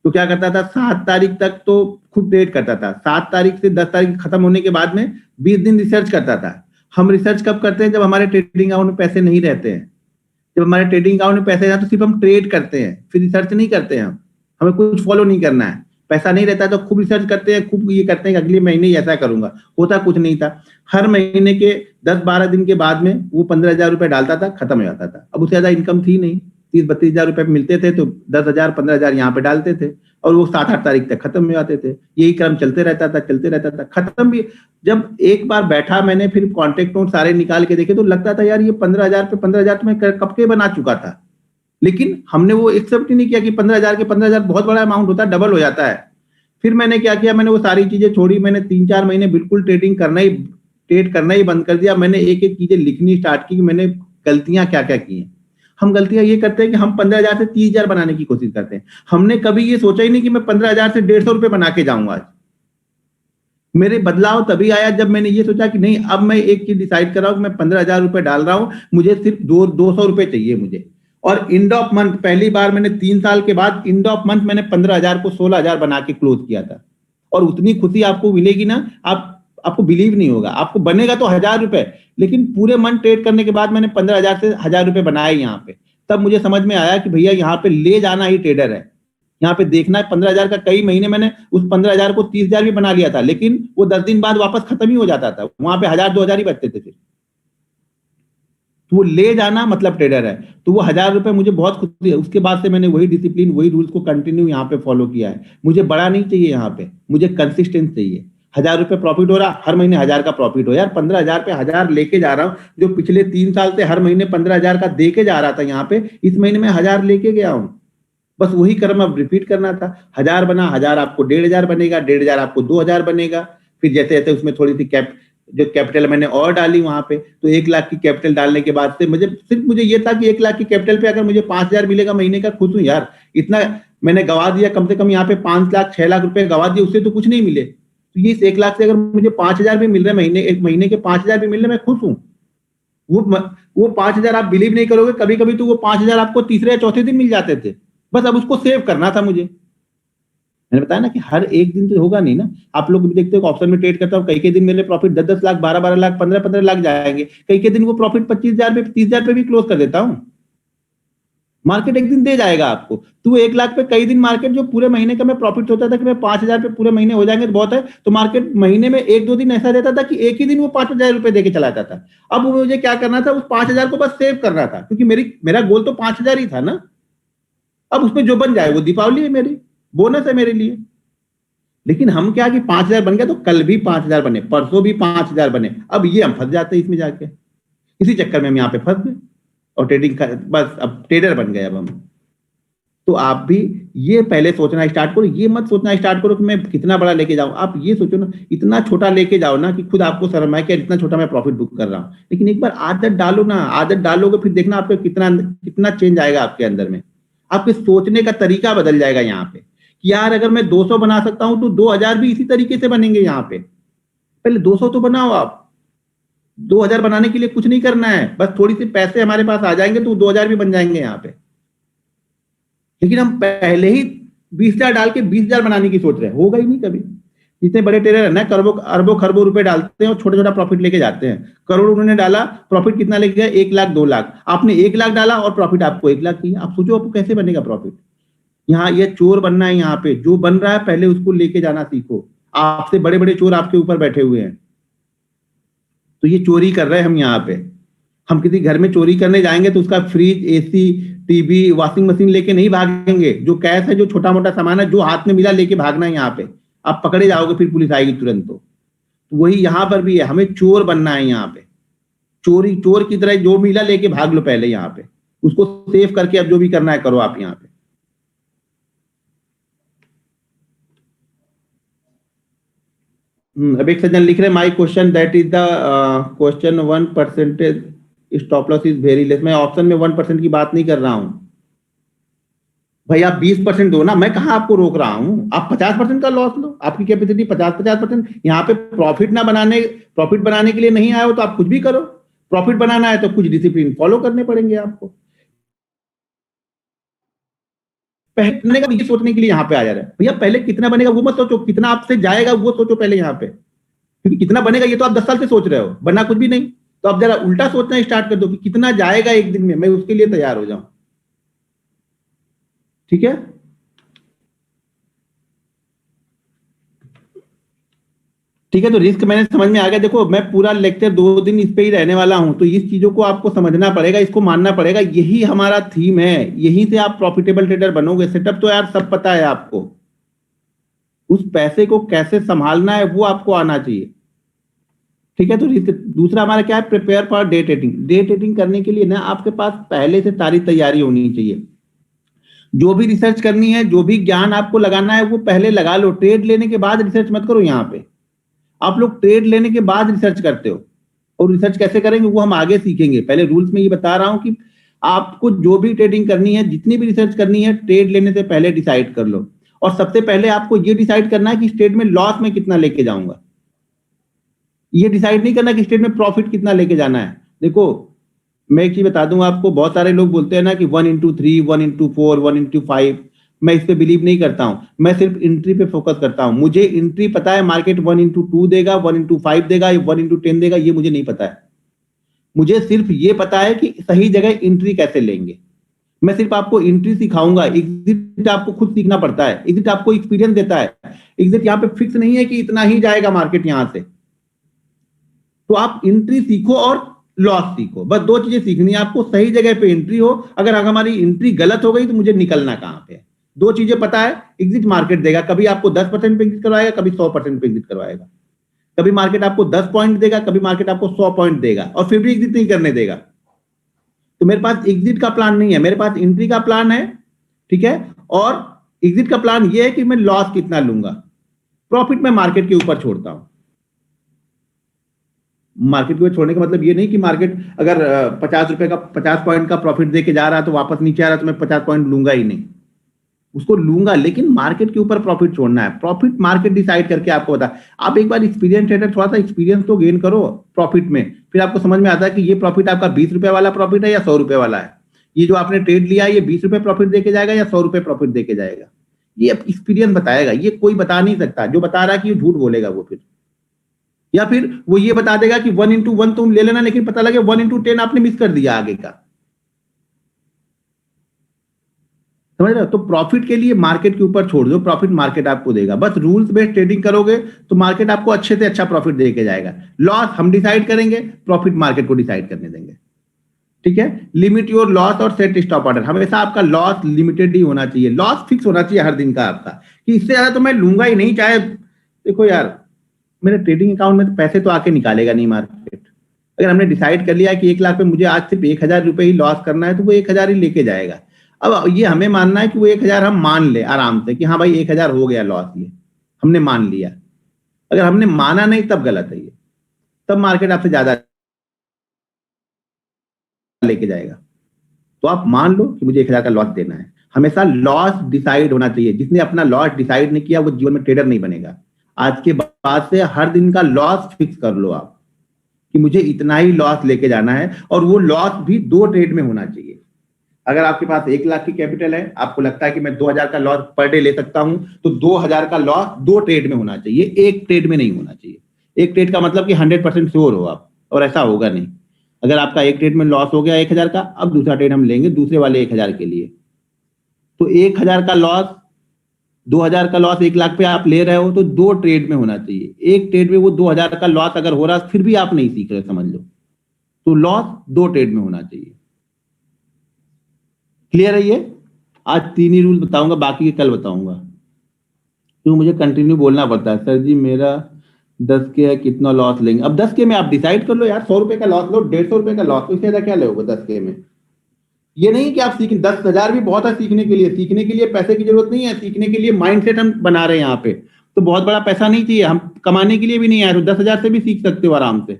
Speaker 1: तो क्या करता था, 7 तारीख तक तो खुद ट्रेड करता था, 7 तारीख से 10 तारीख खत्म होने के बाद में 20 दिन रिसर्च करता था। हम रिसर्च कब करते हैं, जब हमारे ट्रेडिंग अकाउंट में पैसे नहीं रहते हैं। जब हमारे ट्रेडिंग अकाउंट में पैसे हैं तो सिर्फ हम ट्रेड करते हैं, फिर रिसर्च नहीं करते हैं। हमें कुछ फॉलो नहीं करना है। पैसा नहीं रहता तो खूब रिसर्च करते हैं, खूब ये करते हैं कि अगले महीने ऐसा करूंगा। होता कुछ नहीं था। हर महीने के 10-12 दिन के बाद में वो 15,000 रुपए डालता था, खत्म हो जाता था। अब उससे ज्यादा इनकम थी नहीं, 30-32 हजार रुपए मिलते थे, तो 10,000 15,000 यहाँ पे डालते थे और वो 7-8 तारीख तक खत्म हो जाते थे। यही क्रम चलते रहता था। खत्म भी जब एक बार बैठा मैंने, फिर कॉन्टेक्ट नोट सारे निकाल के देखे, तो लगता था यार ये 15,000 पे 15,000 तो मैं कब के बना चुका था। लेकिन हमने वो एक्सेप्ट ही नहीं किया कि 15,000 के 15,000 बहुत बड़ा अमाउंट होता है, डबल हो जाता है। फिर मैंने क्या किया, मैंने वो सारी चीजें छोड़ी। मैंने 3-4 महीने बिल्कुल ट्रेड करना ही बंद कर दिया। मैंने एक एक चीजें लिखनी स्टार्ट की कि मैंने गलतियां क्या क्या की हैं। हम गलतियां ये करते हैं कि हम 15,000 से 30,000 बनाने की कोशिश करते हैं। हमने कभी ये सोचा ही नहीं कि मैं 15,000 से 150 रुपए बना के जाऊंगा आज। मेरे बदलाव तभी आया जब मैंने ये सोचा कि नहीं, अब मैं एक चीज डिसाइड कर रहा हूं कि मैं 15,000 रुपए डाल रहा हूं, मुझे सिर्फ 200 रुपए चाहिए मुझे। और एंड ऑफ मंथ, पहली बार मैंने 3 साल के बाद एंड ऑफ मंथ मैंने 15,000 को 16,000 बना के क्लोज किया था। और उतनी खुशी आपको मिलेगी ना, आपको बिलीव नहीं होगा। आपको बनेगा तो 1,000 रुपए, लेकिन पूरे मंथ ट्रेड करने के बाद मैंने 15,000 से 1,000 रुपए बनाए यहाँ पे। तब मुझे समझ में आया कि भैया यहाँ पे ले जाना ही ट्रेडर है। यहाँ पे देखना है 15,000 का, कई महीने मैंने उस 15,000 को 30,000 भी बना लिया था, लेकिन वो 10 दिन बाद वापस खत्म ही हो जाता था। वहां पे 1,000-2,000 ही बचते थे फिर। तो वो ले जाना मतलब ट्रेडर है। तो वो 1000 रुपए मुझे बहुत खुशी है, उसके बाद से मैंने वही डिसिप्लिन वही रूल्स को कंटिन्यू यहाँ पे फॉलो किया है। मुझे बड़ा नहीं चाहिए, यहाँ पे मुझे कंसिस्टेंस चाहिए। 1000 रुपए प्रॉफिट हो रहा, हर महीने 1000 का प्रॉफिट हो यार, 15,000 पे 1000 लेके जा रहा हूँ। जो पिछले 3 साल से हर महीने 15,000 का दे के जा रहा था यहाँ पे, इस महीने में 1000 लेके गया हूँ। बस वही क्रम अब रिपीट करना था। 1000 बना, 1000 आपको 1500 बनेगा, 1500 आपको 2000 बनेगा। फिर जैसे जैसे उसमें थोड़ी सी जो कैपिटल मैंने और डाली वहां पे, तो 1 लाख की कैपिटल डालने के बाद से मुझे ये था कि 1 लाख की कैपिटल पे अगर मुझे 5000 मिलेगा महीने का, खुश हूं यार। इतना मैंने गवा दिया, कम से कम यहाँ पे 5 लाख 6 लाख रुपए गवा दिए, उससे तो कुछ नहीं मिले। तो ये इस 1 लाख से अगर मुझे 5000 भी मिल रहे महीने, एक महीने के 5000 भी मिल रहे, मैं खुश हूँ। वो 5000 आप बिलीव नहीं करोगे, कभी कभी तो वो 5000 आपको तीसरे या चौथे दिन मिल जाते थे। बस अब उसको सेव करना था मुझे। मैंने बताया ना कि हर एक दिन तो होगा नहीं ना। आप लोग भी देखते हो, ऑप्शन में ट्रेड करता हूँ, कई दिन मेरे प्रॉफिट 10-10 लाख, 12-12 लाख, 15-15 लाख जाएंगे। कई दिन वो प्रॉफिट 25,000 पे 30,000 पे भी क्लोज कर देता हूँ। मार्केट एक दिन दे जाएगा आपको। तो 1 लाख पे कई दिन मार्केट, जो पूरे महीने का मैं प्रॉफिट होता था कि मैं 5,000 पे पूरे महीने हो जाएंगे तो बहुत है, तो मार्केट महीने में 1-2 दिन ऐसा रहता था कि एक ही दिन वो 5,000 रुपए देके चला जाता था। अब मुझे क्या करना था, उस 5,000 को बस सेव करना था, क्योंकि मेरा गोल तो 5,000 ही था ना। अब उसमें जो बन जाए वो दीपावली है मेरी, बोनस है मेरे लिए। लेकिन हम क्या कि 5,000 बन गया तो कल भी 5,000 बने, परसों भी 5,000 बने। अब ये हम फंस जाते हैं इसमें जाके, इसी चक्कर में हम यहाँ पे फंस गए और बस अब ट्रेडर बन गए अब हम। तो आप भी ये पहले सोचना स्टार्ट करो, ये मत सोचना स्टार्ट करो कि मैं कितना बड़ा लेके जाऊं। आप ये सोचो ना, इतना छोटा लेके जाओ ना कि खुद आपको शर्म आए कि इतना छोटा मैं प्रॉफिट बुक कर रहा हूं। लेकिन एक बार आदत डालो ना, आदत डालोगे फिर देखना आपको कितना चेंज आएगा आपके अंदर में। आपके सोचने का तरीका बदल जाएगा यहाँ पे कि यार अगर मैं 200 बना सकता हूं तो 2000 भी इसी तरीके से बनेंगे। यहाँ पे पहले 200 तो बनाओ आप। 2000 बनाने के लिए कुछ नहीं करना है, बस थोड़ी सी पैसे हमारे पास आ जाएंगे तो 2000 भी बन जाएंगे यहाँ पे। लेकिन हम पहले ही 20,000 डाल के 20,000 बनाने की सोच रहे हैं, होगा ही नहीं कभी। जितने बड़े ट्रेडर है ना, अरबों खरबों रुपए डालते हैं और छोटा छोटा प्रॉफिट लेके जाते हैं। करोड़ उन्होंने डाला, प्रॉफिट कितना लेके गया, 1 लाख 2 लाख। आपने 1 लाख डाला और प्रॉफिट आपको 1 लाख की। आप सोचो आपको कैसे बनेगा प्रॉफिट। यहाँ ये चोर बनना है, यहाँ पे जो बन रहा है पहले उसको लेके जाना सीखो। आपसे बड़े बड़े चोर आपके ऊपर बैठे हुए हैं, तो ये चोरी कर रहे हैं हम यहाँ पे। हम किसी घर में चोरी करने जाएंगे तो उसका fridge, AC, TV, washing machine लेके नहीं भागेंगे। जो कैश है, जो छोटा मोटा सामान है, जो हाथ में मिला लेके भागना है यहाँ पे। आप पकड़े जाओगे, फिर पुलिस आएगी तुरंत। तो वही यहाँ पर भी है, हमें चोर बनना है यहाँ पे। चोर की तरह जो मिला लेके भाग लो पहले यहाँ पे, उसको सेव करके अब जो भी करना है करो आप यहाँ पे। अब एक सज्जन लिख रहे, my question that is the question 1% stop loss is very less. मैं ऑप्शन में 1% की बात नहीं कर रहा हूं भाई। आप 20% दो ना, मैं कहां आपको रोक रहा हूं। आप 50% का लॉस लो, आपकी कैपेसिटी 50%। यहाँ पे प्रॉफिट बनाने के लिए नहीं आए हो तो आप कुछ भी करो। प्रॉफिट बनाना है तो कुछ डिसिप्लिन फॉलो करने पड़ेंगे आपको। पहले का ये सोचने के लिए यहाँ पे आ जा रहा है भैया। पहले कितना बनेगा वो मत सोचो, कितना आपसे जाएगा वो सोचो पहले यहाँ पे। क्योंकि कितना बनेगा ये तो आप 10 साल से सोच रहे हो, बनना कुछ भी नहीं। तो आप जरा उल्टा सोचना स्टार्ट कर दो कि कितना जाएगा एक दिन में, मैं उसके लिए तैयार हो जाऊं। ठीक है, ठीक है। तो रिस्क मैंने समझ में आ गया। देखो मैं पूरा लेक्चर 2 दिन इस पे ही रहने वाला हूं, तो इस चीजों को आपको समझना पड़ेगा, इसको मानना पड़ेगा। यही हमारा थीम है, यहीं से आप प्रॉफिटेबल ट्रेडर बनोगे। सेटअप तो यार सब पता है आपको, उस पैसे को कैसे संभालना है वो आपको आना चाहिए। ठीक है, तो दूसरा हमारा क्या है, prepare for day trading. Day trading करने के लिए ना आपके पास पहले से सारी तैयारी होनी चाहिए। जो भी रिसर्च करनी है, जो भी ज्ञान आपको लगाना है वो पहले लगा लो। ट्रेड लेने के बाद रिसर्च मत करो। यहाँ पे आप लोग ट्रेड लेने के बाद रिसर्च करते हो, और रिसर्च कैसे करेंगे वो हम आगे सीखेंगे। पहले रूल्स में ये बता रहा हूं कि आपको जो भी ट्रेडिंग करनी है, जितनी भी रिसर्च करनी है, ट्रेड लेने से पहले डिसाइड कर लो। और सबसे पहले आपको ये डिसाइड करना है कि इस ट्रेड में लॉस में कितना लेके जाऊंगा। ये डिसाइड नहीं करना कि स्टेट में प्रॉफिट कितना लेके जाना है। देखो मैं एक चीज बता दूं आपको, बहुत सारे लोग बोलते हैं ना कि 1x3, 1x4, 1x5। मैं इस पे बिलीव नहीं करता हूं। मैं सिर्फ एंट्री पे फोकस करता हूं। मुझे एंट्री पता है, मार्केट 1x2 देगा, 1x5 देगा, 1x10 देगा, ये मुझे नहीं पता है। मुझे सिर्फ ये पता है कि सही जगह एंट्री कैसे लेंगे। मैं सिर्फ आपको एंट्री सिखाऊंगा, एग्जिट आपको खुद सीखना पड़ता है। एग्जिट आपको एक्सपीरियंस देता है। एग्जिट यहाँ पे फिक्स नहीं है कि इतना ही जाएगा मार्केट यहाँ से। तो आप एंट्री सीखो और लॉस सीखो। बस दो चीजें सीखनी है आपको, सही जगह पे एंट्री हो, अगर हमारी एंट्री गलत हो गई तो मुझे निकलना कहां पे। दो चीजें पता है, एग्जिट मार्केट देगा, कभी आपको 10% पे एग्जिट करवाएगा, कभी 100% पे एग्जिट करवाएगा। कभी मार्केट आपको 10 पॉइंट देगा, कभी मार्केट आपको 100 पॉइंट देगा, और फिर भी एग्जिट नहीं करने देगा। तो मेरे पास एग्जिट का प्लान नहीं है, मेरे पास एंट्री का प्लान है, ठीक है। और एग्जिट का प्लान ये है कि मैं लॉस कितना लूंगा, प्रॉफिट में मार्केट के ऊपर छोड़ता हूं। मार्केट को छोड़ने का मतलब ये नहीं कि मार्केट अगर 50 रुपए का 50 पॉइंट का प्रॉफिट देके जा रहा है तो वापस नीचे आ रहा है तो मैं 50 पॉइंट लूंगा ही नहीं, उसको लूंगा, लेकिन मार्केट के ऊपर प्रॉफिट छोड़ना है। प्रॉफिट मार्केट डिसाइड करके आपको बता, आप एक बार एक्सपीरियंस ट्रेडर, थोड़ा सा एक्सपीरियंस तो गेन करो प्रॉफिट में, फिर आपको समझ में आता है कि ये प्रॉफिट आपका 20 रुपए वाला प्रॉफिट है या 100 रुपए वाला है। ये जो आपने ट्रेड लिया है ये 20 रुपए प्रॉफिट देके जाएगा या 100 रुपए प्रॉफिट देके जाएगा, ये एक्सपीरियंस बताएगा। ये कोई बता नहीं सकता, जो बता रहा है कि ये झूठ बोलेगा वो फिर, या फिर वो ये बता देगा कि 1x1 तुम ले लेना, लेकिन पता लगे 1x10 आपने मिस कर दिया आगे का, समझ रहे हो। तो प्रॉफिट के लिए मार्केट के ऊपर छोड़ दो, प्रॉफिट मार्केट आपको देगा। बस रूल्स बेस्ड ट्रेडिंग करोगे तो मार्केट आपको अच्छे से अच्छा प्रॉफिट देके जाएगा। लॉस हम डिसाइड करेंगे, प्रॉफिट मार्केट को डिसाइड करने देंगे, ठीक है। लिमिट योर लॉस और सेट स्टॉप ऑर्डर, हमेशा आपका लॉस लिमिटेड ही होना चाहिए, लॉस फिक्स होना चाहिए हर दिन का आपका, कि इससे ज्यादा तो मैं लूंगा ही नहीं। चाहे देखो यार, मेरे ट्रेडिंग अकाउंट में तो पैसे तो आके निकालेगा नहीं मार्केट। अगर हमने डिसाइड कर लिया कि 1 लाख पे मुझे आज सिर्फ 1000 रुपए ही लॉस करना है, तो वो 1000 ही लेके जाएगा। अब ये हमें मानना है कि वो 1000 हम मान ले आराम से कि हाँ भाई 1000 हो गया लॉस, ये हमने मान लिया। अगर हमने माना नहीं तब गलत है ये, तब मार्केट आपसे ज्यादा लेके जाएगा। तो आप मान लो कि मुझे 1000 का लॉस देना है, हमेशा लॉस डिसाइड होना चाहिए। जिसने अपना लॉस डिसाइड नहीं किया वो जीवन में ट्रेडर नहीं बनेगा। आज के बाद से हर दिन का लॉस फिक्स कर लो आप, कि मुझे इतना ही लॉस लेके जाना है, और वो लॉस भी 2 ट्रेड में होना चाहिए। अगर आपके पास 1 लाख की कैपिटल है, आपको लगता है कि मैं 2000 का लॉस पर डे ले सकता हूं, तो 2000 का लॉस 2 ट्रेड में होना चाहिए, एक ट्रेड में नहीं होना चाहिए। एक ट्रेड का मतलब कि 100% श्योर हो आप, और ऐसा होगा नहीं। अगर आपका एक ट्रेड में लॉस हो गया 1000 का, अब दूसरा ट्रेड हम लेंगे दूसरे वाले 1000 के लिए। तो 1000 का लॉस, 2000 का लॉस 1 लाख पे आप ले रहे हो, तो 2 ट्रेड में होना चाहिए। एक ट्रेड में वो 2000 का लॉस अगर हो रहा फिर भी आप नहीं सीख रहे, समझ लो, तो लॉस 2 ट्रेड में होना चाहिए। क्लियर है ये? आज 3 ही रूल बताऊंगा, बाकी के कल बताऊंगा, क्यों मुझे कंटिन्यू बोलना पड़ता है। सर जी मेरा 10 के है, कितना लॉस लेंगे? अब 10 के में आप डिसाइड कर लो यार, 100 रुपए का लॉस लो, 150 रुपए का लॉस, इससे ज्यादा क्या लोगे 10 के में? ये नहीं कि आप सीखें, 10,000 भी बहुत है सीखने के लिए। सीखने के लिए पैसे की जरूरत नहीं है, सीखने के लिए माइंडसेट हम बना रहे हैं यहाँ पे। तो बहुत बड़ा पैसा नहीं चाहिए, हम कमाने के लिए भी नहीं आए, तो 10,000 से भी सीख सकते हो आराम से।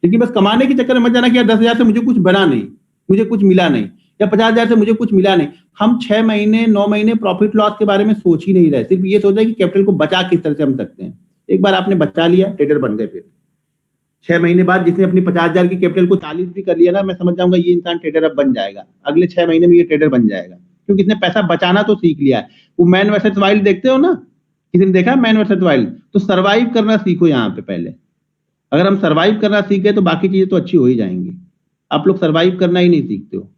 Speaker 1: लेकिन बस कमाने के चक्कर में मत जाना कि यार 10,000 से मुझे कुछ बना नहीं, मुझे कुछ मिला नहीं, या 50,000 से मुझे कुछ मिला नहीं। हम 6 महीने 9 महीने प्रॉफिट लॉस के बारे में सोच ही नहीं रहे, सिर्फ ये सोच रहे कि कैपिटल को बचा किस तरह से हम सकते हैं। एक बार आपने बचा लिया, ट्रेडर बन गए। फिर 6 महीने बाद जिसने अपनी 50,000 की कैपिटल को 40 भी कर लिया ना, मैं समझ जाऊंगा ये इंसान ट्रेडर अब बन जाएगा। अगले 6 महीने में ये ट्रेडर बन जाएगा, क्योंकि इसने पैसा बचाना तो सीख लिया है। वो मैन वर्सेस वाइल्ड देखते हो ना, किसी ने देखा मैन वर्सेस वाइल्ड? तो सर्वाइव करना सीखो यहाँ पे पहले। अगर हम सर्वाइव करना सीख गए तो बाकी चीजें तो अच्छी हो ही जाएंगी। आप लोग सर्वाइव करना ही नहीं सीखते हो,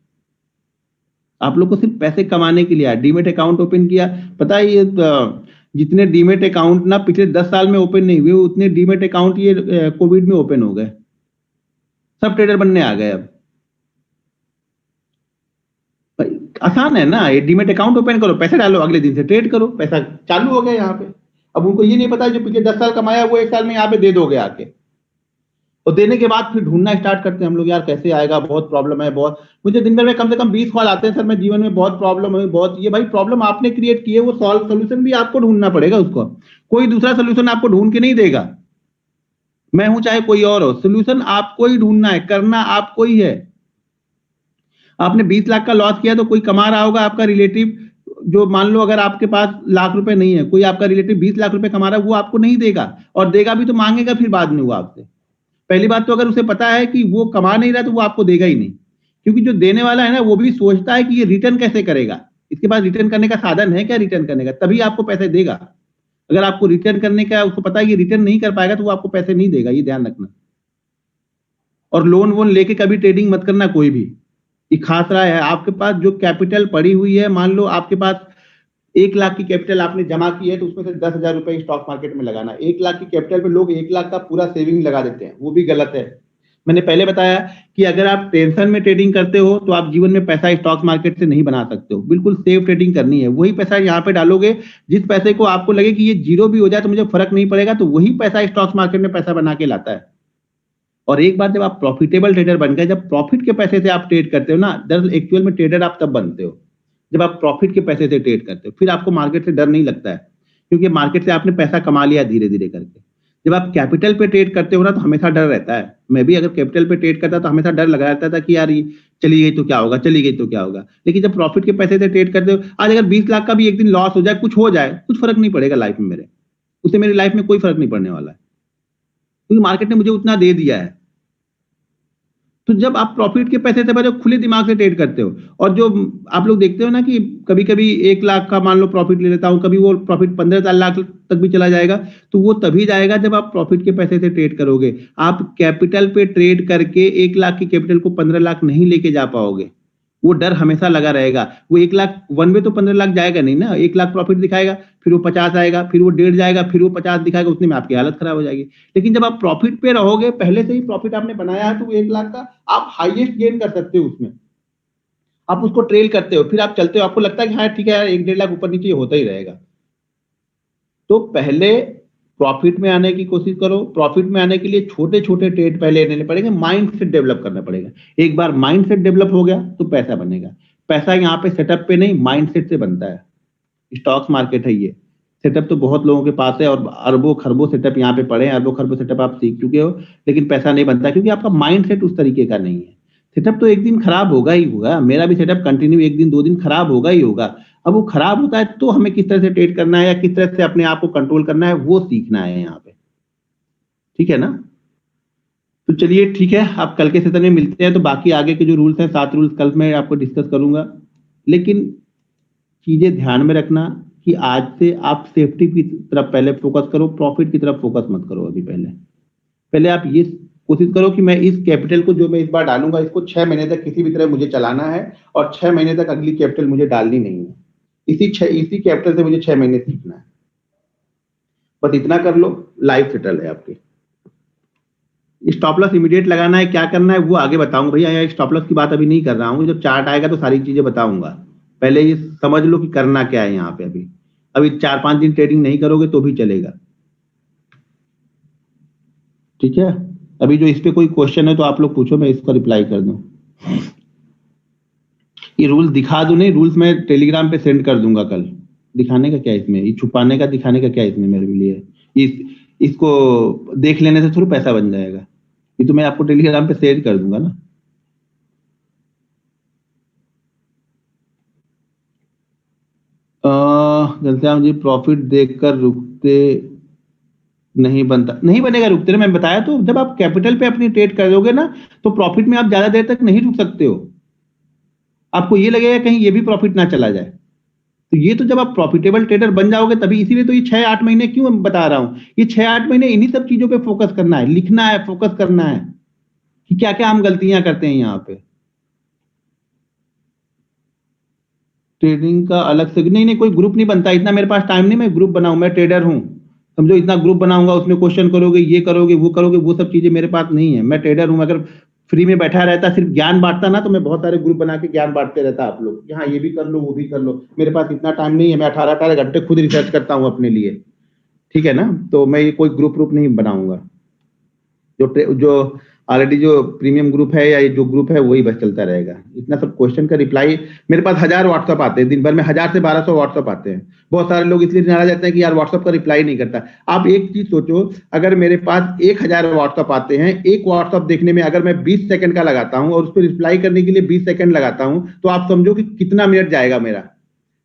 Speaker 1: आप लोग को सिर्फ पैसे कमाने के लिए डीमेट अकाउंट ओपन किया। पता है ये जितने डीमेट अकाउंट ना पिछले 10 साल में ओपन नहीं हुए, उतने डीमेट अकाउंट ये कोविड में ओपन हो गए। सब ट्रेडर बनने आ गए। अब भाई आसान है ना, ये डीमेट अकाउंट ओपन करो, पैसे डालो, अगले दिन से ट्रेड करो, पैसा चालू हो गया यहाँ पे। अब उनको ये नहीं पता जो पिछले 10 साल कमाया वो 1 साल में यहाँ पे दे दोगे आके। और देने के बाद फिर ढूंढना स्टार्ट करते हैं हम लोग, यार कैसे आएगा, बहुत प्रॉब्लम है। बहुत, मुझे दिन भर में कम से कम 20 कॉल आते हैं, सर मैं जीवन में बहुत प्रॉब्लम है, बहुत। ये भाई प्रॉब्लम आपने क्रिएट की है, वो सॉल्व सोल्यूशन भी आपको ढूंढना पड़ेगा उसको, कोई दूसरा सोल्यूशन आपको ढूंढ के नहीं देगा। मैं हूं चाहे कोई और हो, सोल्यूशन आपको ही ढूंढना है, करना आपको ही है। आपने 20 लाख का लॉस किया तो कोई कमा रहा होगा आपका रिलेटिव, जो मान लो अगर आपके पास लाख रुपए नहीं है, कोई आपका रिलेटिव 20 लाख रुपए कमा रहा है, वो आपको नहीं देगा, और देगा भी तो मांगेगा फिर बाद में वो आपसे। पहली बात तो अगर उसे पता है कि वो कमा नहीं रहा तो वो आपको देगा ही नहीं, क्योंकि जो देने वाला है ना वो भी सोचता है कि ये रिटर्न कैसे करेगा, इसके पास रिटर्न करने का साधन है क्या रिटर्न करने का, तभी आपको पैसे देगा। अगर आपको रिटर्न करने का उसको पता है कि रिटर्न नहीं कर पाएगा तो वो आपको पैसे नहीं देगा, ये ध्यान रखना। और लोन वोन लेके कभी ट्रेडिंग मत करना कोई भी। ये खास रहा है, आपके पास जो कैपिटल पड़ी हुई है, मान लो आपके पास 1 लाख की कैपिटल आपने जमा की है, तो उसमें से 10,000 रुपए स्टॉक मार्केट में लगाना। 1 लाख की कैपिटल पे लोग 1 लाख का पूरा सेविंग लगा देते हैं, वो भी गलत है। मैंने पहले बताया कि अगर आप टेंशन में ट्रेडिंग करते हो तो आप जीवन में पैसा स्टॉक मार्केट से नहीं बना सकते हो। बिल्कुल सेफ ट्रेडिंग करनी है। वही पैसा यहाँ पे डालोगे, जिस पैसे को आपको लगे कि ये जीरो भी हो जाए तो मुझे फर्क नहीं पड़ेगा, तो वही पैसा स्टॉक मार्केट में पैसा बना के लाता है। और एक बार जब आप प्रॉफिटेबल ट्रेडर बन गए, जब प्रॉफिट के पैसे से आप ट्रेड करते हो ना, दरअसल एक्चुअल में ट्रेडर आप तब बनते हो जब आप प्रॉफिट के पैसे से ट्रेड करते हो। फिर आपको मार्केट से डर नहीं लगता है, क्योंकि मार्केट से आपने पैसा कमा लिया धीरे धीरे करके। जब आप कैपिटल पे ट्रेड करते हो ना, तो हमेशा डर रहता है। मैं भी अगर कैपिटल पे ट्रेड करता तो हमेशा डर लगा रहता था कि यार ये चली गई तो क्या होगा, चली गई तो क्या होगा। लेकिन जब प्रॉफिट के पैसे से ट्रेड करते हो, आज अगर 20 लाख का भी एक दिन लॉस हो जाए, कुछ हो जाए, कुछ फर्क नहीं पड़ेगा लाइफ में मेरे, उससे मेरी लाइफ में कोई फर्क नहीं पड़ने वाला है, क्योंकि मार्केट ने मुझे उतना दे दिया है। तो जब आप प्रॉफिट के पैसे से बचे, खुले दिमाग से ट्रेड करते हो, और जो आप लोग देखते हो ना कि कभी कभी 1 लाख का मान लो प्रॉफिट ले लेता हूं, कभी वो प्रॉफिट 15 लाख तक भी चला जाएगा, तो वो तभी जाएगा जब आप प्रॉफिट के पैसे से ट्रेड करोगे। आप कैपिटल पे ट्रेड करके 1 लाख की कैपिटल को 15 लाख नहीं लेके जा पाओगे। वो डर हमेशा लगा रहेगा। वो 1 लाख वन वे तो 15 लाख जाएगा नहीं ना। 1 लाख प्रॉफिट दिखाएगा, फिर वो 50 आएगा, फिर वो 1.5 जाएगा, फिर वो 50 दिखाएगा, उतने में आपकी हालत खराब हो जाएगी। लेकिन जब आप प्रॉफिट पे रहोगे, पहले से ही प्रॉफिट आपने बनाया है, तो 1 लाख का आप हाईएस्ट गेन कर सकते हो उसमें। आप उसको ट्रेल करते हो, फिर आप चलते हो, आपको लगता है कि हाँ ठीक है यार, 1-1.5 लाख ऊपर नीचे होता ही रहेगा। तो पहले प्रॉफिट में आने की कोशिश करो। प्रॉफिट में आने के लिए छोटे छोटे ट्रेड पहले लेने पड़ेंगे, माइंड सेट डेवलप करना पड़ेगा। एक बार माइंड सेट डेवलप हो गया तो पैसा बनेगा। पैसा यहाँ पे सेटअप पे नहीं, माइंड सेट से बनता है। स्टॉक्स मार्केट है ये। सेटअप तो बहुत लोगों के पास है, और अरबों खरबों सेटअप यहाँ पे पड़े हैं, अरबों खरबों सेटअप आप सीख चुके हो, लेकिन पैसा नहीं बनता, क्योंकि आपका माइंड सेट उस तरीके का नहीं है। सेटअप तो एक दिन खराब होगा ही होगा। मेरा भी सेटअप कंटिन्यू 1 दिन 2 दिन खराब होगा ही होगा। अब वो खराब होता है तो हमें किस तरह से ट्रेड करना है या किस तरह से अपने आप को कंट्रोल करना है, वो सीखना है यहाँ पे। ठीक है ना? तो चलिए ठीक है, आप कल के सेशन में मिलते हैं। तो बाकी आगे के जो रूल्स हैं, 7 रूल्स कल मैं आपको डिस्कस करूंगा। लेकिन चीजें ध्यान में रखना कि आज से आप सेफ्टी की तरफ पहले फोकस करो, प्रॉफिट की तरफ फोकस मत करो। अभी पहले आप ये कोशिश करो कि मैं इस कैपिटल को जो मैं इस बार डालूंगा, इसको 6 महीने तक किसी भी तरह मुझे चलाना है, और 6 महीने तक अगली कैपिटल मुझे डालनी नहीं है। इसी कैपिटल से मुझे 6 महीने सीखना है। बस इतना कर लो, लाइफ सेटल है आपकी। स्टॉप लॉस इमीडिएट लगाना है, क्या करना है वो आगे बताऊंगा भैया। यहाँ स्टॉप लॉस की बात अभी नहीं कर रहा हूँ, जब चार्ट आएगा तो सारी चीजें बताऊंगा। पहले ये समझ लो कि करना क्या है यहाँ पे। अभी 4-5 दिन ट्रेडिंग नहीं करोगे तो भी चलेगा। ठीक है, अभी जो इस पे कोई क्वेश्चन है तो आप लोग पूछो, मैं इसका रिप्लाई कर दूं। ये रूल्स दिखा दूं, नहीं रूल्स मैं टेलीग्राम पे सेंड कर दूंगा कल। दिखाने का क्या इसमें, ये छुपाने का दिखाने का क्या इसमें मेरे लिए। इसको देख लेने से थोड़ा पैसा बन जाएगा। ये तो मैं आपको टेलीग्राम पे शेयर कर दूंगा ना। घनश्याम जी, प्रॉफिट देखकर रुकते नहीं बनता, नहीं बनेगा रुकते ना। मैं बताया तो, जब आप कैपिटल पे अपनी ट्रेड करोगे ना, तो प्रॉफिट में आप ज्यादा देर तक नहीं रुक सकते हो। आपको ये लगेगा कहीं ये भी प्रॉफिट ना चला जाए। तो ये तो जब आप प्रॉफिटेबल ट्रेडर बन जाओगे तभी। इसीलिए तो ये 6-8 महीने क्यों बता रहा हूं। ये 6-8 महीने इन्हीं सब चीजों पे फोकस करना है, लिखना है, फोकस करना है कि क्या क्या हम गलतियां करते हैं यहाँ पे। ट्रेडिंग का अलग से नहीं, कोई ग्रुप नहीं बनता, इतना मेरे पास टाइम नहीं मैं ग्रुप बनाऊं। मैं ट्रेडर हूं, समझो। इतना ग्रुप बनाऊंगा, उसमें क्वेश्चन करोगे, ये करोगे, वो सब चीजें मेरे पास नहीं है। मैं ट्रेडर हूं। अगर फ्री में बैठा रहता, सिर्फ ज्ञान बांटता ना, तो मैं बहुत सारे ग्रुप बना के ज्ञान बांटते रहता आप लोग। यहाँ ये भी कर लो, वो भी कर लो। मेरे पास इतना टाइम नहीं है। मैं 18 घंटे खुद रिसर्च करता हूँ अपने लिए। ठीक है ना? तो मैं ये कोई ग्रुप नहीं बनाऊंगा। जो ऑलरेडी जो प्रीमियम ग्रुप है या ये जो ग्रुप है वही बस चलता रहेगा। इतना सब क्वेश्चन का रिप्लाई, मेरे पास 1000 व्हाट्सअप आते हैं दिन भर में, 1000 से 1200 व्हाट्सअप आते हैं। बहुत सारे लोग इसलिए नाराज रहते हैं कि यार व्हाट्सअप का रिप्लाई नहीं करता। आप एक चीज सोचो, अगर मेरे पास 1000 व्हाट्सअप आते हैं, एक व्हाट्सअप देखने में अगर मैं 20 सेकंड का लगाता हूं और उस पर रिप्लाई करने के लिए 20 सेकंड लगाता हूं, तो आप समझो कि कितना मिनट जाएगा मेरा।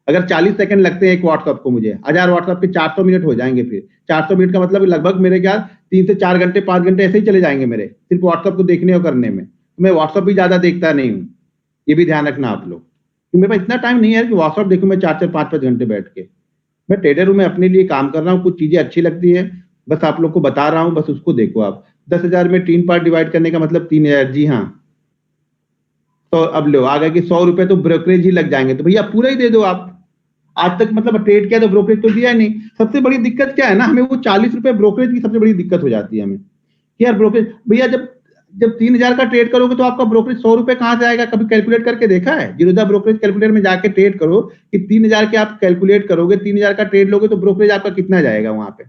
Speaker 1: अगर 40 सेकंड लगते हैं एक व्हाट्सअप को, मुझे 1000 व्हाट्सअप के 400 मिनट हो जाएंगे। फिर 400 मिनट का मतलब लगभग मेरे क्या 3 से 4 घंटे 5 घंटे ऐसे ही चले जाएंगे मेरे, सिर्फ व्हाट्सअप को देखने और करने में। तो मैं व्हाट्सअप भी ज्यादा देखता नहीं हूँ, ये भी ध्यान रखना आप लोग। तो मेरे पास इतना टाइम नहीं है कि व्हाट्सअप देखूं मैं 4 से 5-5 घंटे बैठ के। मैं ट्रेडर हूं, मैं अपने लिए काम कर रहा हूँ। कुछ चीजें अच्छी लगती है, बस आप लोग को बता रहा हूँ, बस उसको देखो आप। 10,000 में 3 पार्ट डिवाइड करने का मतलब 3000। जी हाँ, तो अब लो आ गए कि 100 रुपए तो ब्रोकरेज ही लग जाएंगे। तो भैया पूरा ही दे दो आप। आज तक मतलब ट्रेड किया तो ब्रोकरेज तो दिया ही नहीं। सबसे बड़ी दिक्कत क्या है ना, हमें वो 40 रुपए ब्रोकरेज की सबसे बड़ी दिक्कत हो जाती है हमें कि यार ब्रोकरेज। भैया जब जब 3000 का ट्रेड करोगे तो आपका ब्रोकरेज 100 रुपए कहां से आएगा? कभी कैलकुलेट करके देखा है? जीरोधा ब्रोकरेज कैलकुलेटर में जाके ट्रेड करो कि 3000 के आप कैलकुलेट करोगे, 3000 का ट्रेड लोगे तो ब्रोकरेज आपका कितना जाएगा वहां पे?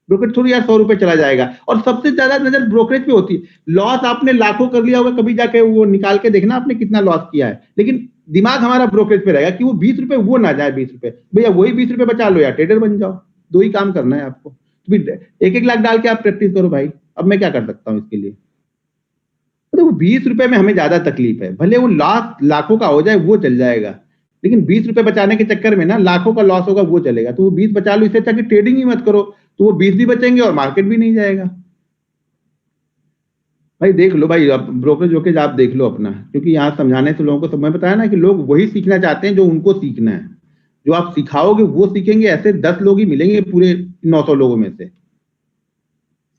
Speaker 1: ब्रोकरेज थोड़ी यार 100 रुपए चला जाएगा। और सबसे ज्यादा नजर ब्रोकरेज पे होती है। लॉस आपने लाखों कर लिया होगा, कभी जाके वो निकाल के देखना आपने कितना लॉस किया है, लेकिन दिमाग हमारा ब्रोकरेज पे रहेगा कि वो 20 रुपए वो ना जाए 20 रुपए। भैया वही 20 रुपए बचा लो या ट्रेडर बन जाओ, दो ही काम करना है आपको। तो 1-1 लाख डाल के आप प्रैक्टिस करो भाई। अब मैं क्या कर सकता हूँ इसके लिए? तो वो 20 रुपए में हमें ज्यादा तकलीफ है, भले वो लाखों का हो जाए वो चल जाएगा, लेकिन 20 रुपए बचाने के चक्कर में ना लाखों का लॉस होगा वो चलेगा। तो वो 20 बचा लो, इससे अच्छा कि ट्रेडिंग ही मत करो, तो वो 20 भी बचेंगे और मार्केट भी नहीं जाएगा। भाई देख लो भाई, आप ब्रोकरेज ब्रोकरेज आप देख लो अपना, क्योंकि यहाँ समझाने से लोगों को मैं बताया ना कि लोग वही सीखना चाहते हैं जो उनको सीखना है। जो आप सिखाओगे वो सीखेंगे, ऐसे 10 लोग ही मिलेंगे पूरे 900 लोगों में से।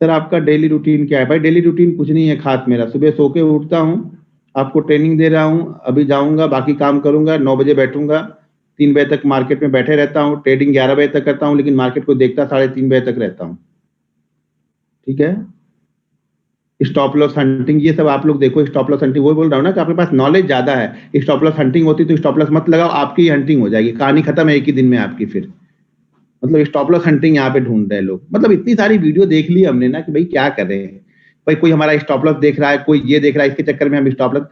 Speaker 1: सर आपका डेली रूटीन क्या है? भाई डेली रूटीन कुछ नहीं है खास मेरा, सुबह सो के उठता हूँ, आपको ट्रेनिंग दे रहा हूँ, अभी जाऊंगा बाकी काम करूंगा, 9 बजे बैठूंगा, 3 बजे तक मार्केट में बैठे रहता हूँ, ट्रेडिंग 11 बजे तक करता हूँ, लेकिन मार्केट को देखता 3:30 बजे तक रहता हूँ। ठीक है, स्टॉप लॉस हंटिंग ये सब आप लोग देखो। स्टॉप लॉस हंटिंग वो बोल रहा हूँ ना कि आपके पास नॉलेज ज्यादा है। स्टॉप लॉस हंटिंग होती तो स्टॉप लॉस मत लगाओ, आपकी हंटिंग हो जाएगी, कहानी खत्म है एक ही दिन में आपकी। फिर मतलब स्टॉप लॉस हंटिंग यहाँ पे ढूंढ रहे हैं लोग। मतलब इतनी सारी वीडियो देख ली हमने ना कि भाई क्या कर रहे हैं भाई, कोई हमारा स्टॉप लॉस देख रहा है, कोई ये देख रहा है, इसके चक्कर में हम स्टॉप लॉस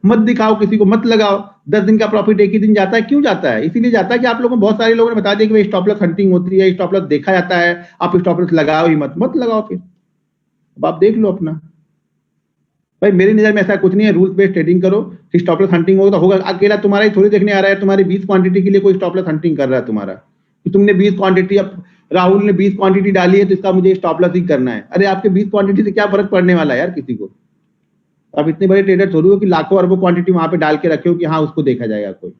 Speaker 1: मत दिखाओ किसी को, मत लगाओ। 10 दिन का प्रॉफिट एक ही दिन जाता है, क्यों जाता है? इसीलिए जाता है कि आप लोगों को बहुत सारे लोगों ने बता दिया कि भाई स्टॉप लॉस हंटिंग होती है, स्टॉप लॉस देखा जाता है, आप स्टॉप लॉस लगाओ ही मत लगाओ। फिर अब आप देख लो अपना। भाई मेरी नजर में ऐसा कुछ नहीं है, रूल्स बेस्ड ट्रेडिंग करो। स्टॉप लॉस हंटिंग होगा तो होगा, अकेला तुम्हारा ही थोड़ी देखने आ रहा है, तुम्हारी 20 क्वांटिटी के लिए कोई स्टॉप लॉस हंटिंग कर रहा है तुम्हारा कि तुमने 20 क्वांटिटी, अब राहुल ने 20 क्वांटिटी डाली है तो इसका मुझे स्टॉप लॉस ही करना है। अरे आपके 20 क्वांटिटी से क्या फर्क पड़ने वाला है यार किसी को? आप इतने बड़े ट्रेडर थोड़ी हो कि लाखों अरबों क्वांटिटी वहां पे डाल के रखे हो कि हाँ उसको देखा जाएगा कोई।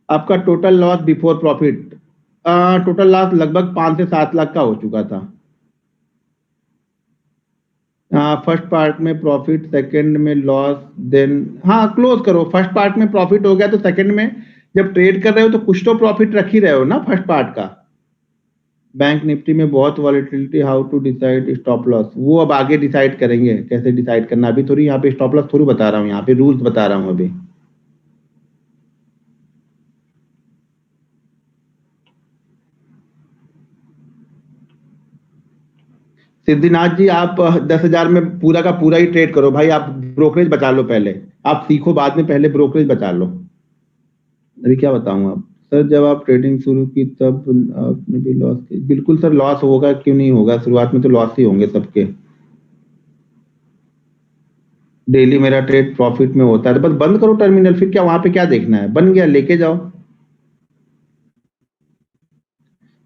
Speaker 1: आपका total loss before profit, total loss लगभग 5 से 7 लाख का हो चुका था। फर्स्ट पार्ट में प्रॉफिट, सेकंड में लॉस, देन हाँ क्लोज करो। फर्स्ट पार्ट में प्रॉफिट हो गया तो सेकंड में जब ट्रेड कर रहे हो तो कुछ तो प्रॉफिट रख ही रहे हो ना फर्स्ट पार्ट का। बैंक निफ्टी में बहुत volatility, how to decide stop loss, वो अब आगे डिसाइड करेंगे कैसे डिसाइड करना। अभी थोड़ी यहाँ पे स्टॉप लॉस थोड़ी बता रहा हूँ, यहाँ पे रूल्स बता रहा हूँ अभी। सिद्धिनाथ जी आप 10,000 में पूरा का पूरा ही ट्रेड करो भाई, आप ब्रोकरेज बचा लो पहले, आप सीखो बाद में, पहले ब्रोकरेज बचा लो। अभी क्या बताऊं आप सर, जब आप ट्रेडिंग शुरू की तब आपने भी लॉस की? बिल्कुल सर लॉस होगा, क्यों नहीं होगा, शुरुआत में तो लॉस ही होंगे सबके। डेली मेरा ट्रेड प्रॉफिट में होता है, तो बस बंद करो टर्मिनल, फिर क्या वहां पे क्या देखना है, बन गया लेके जाओ।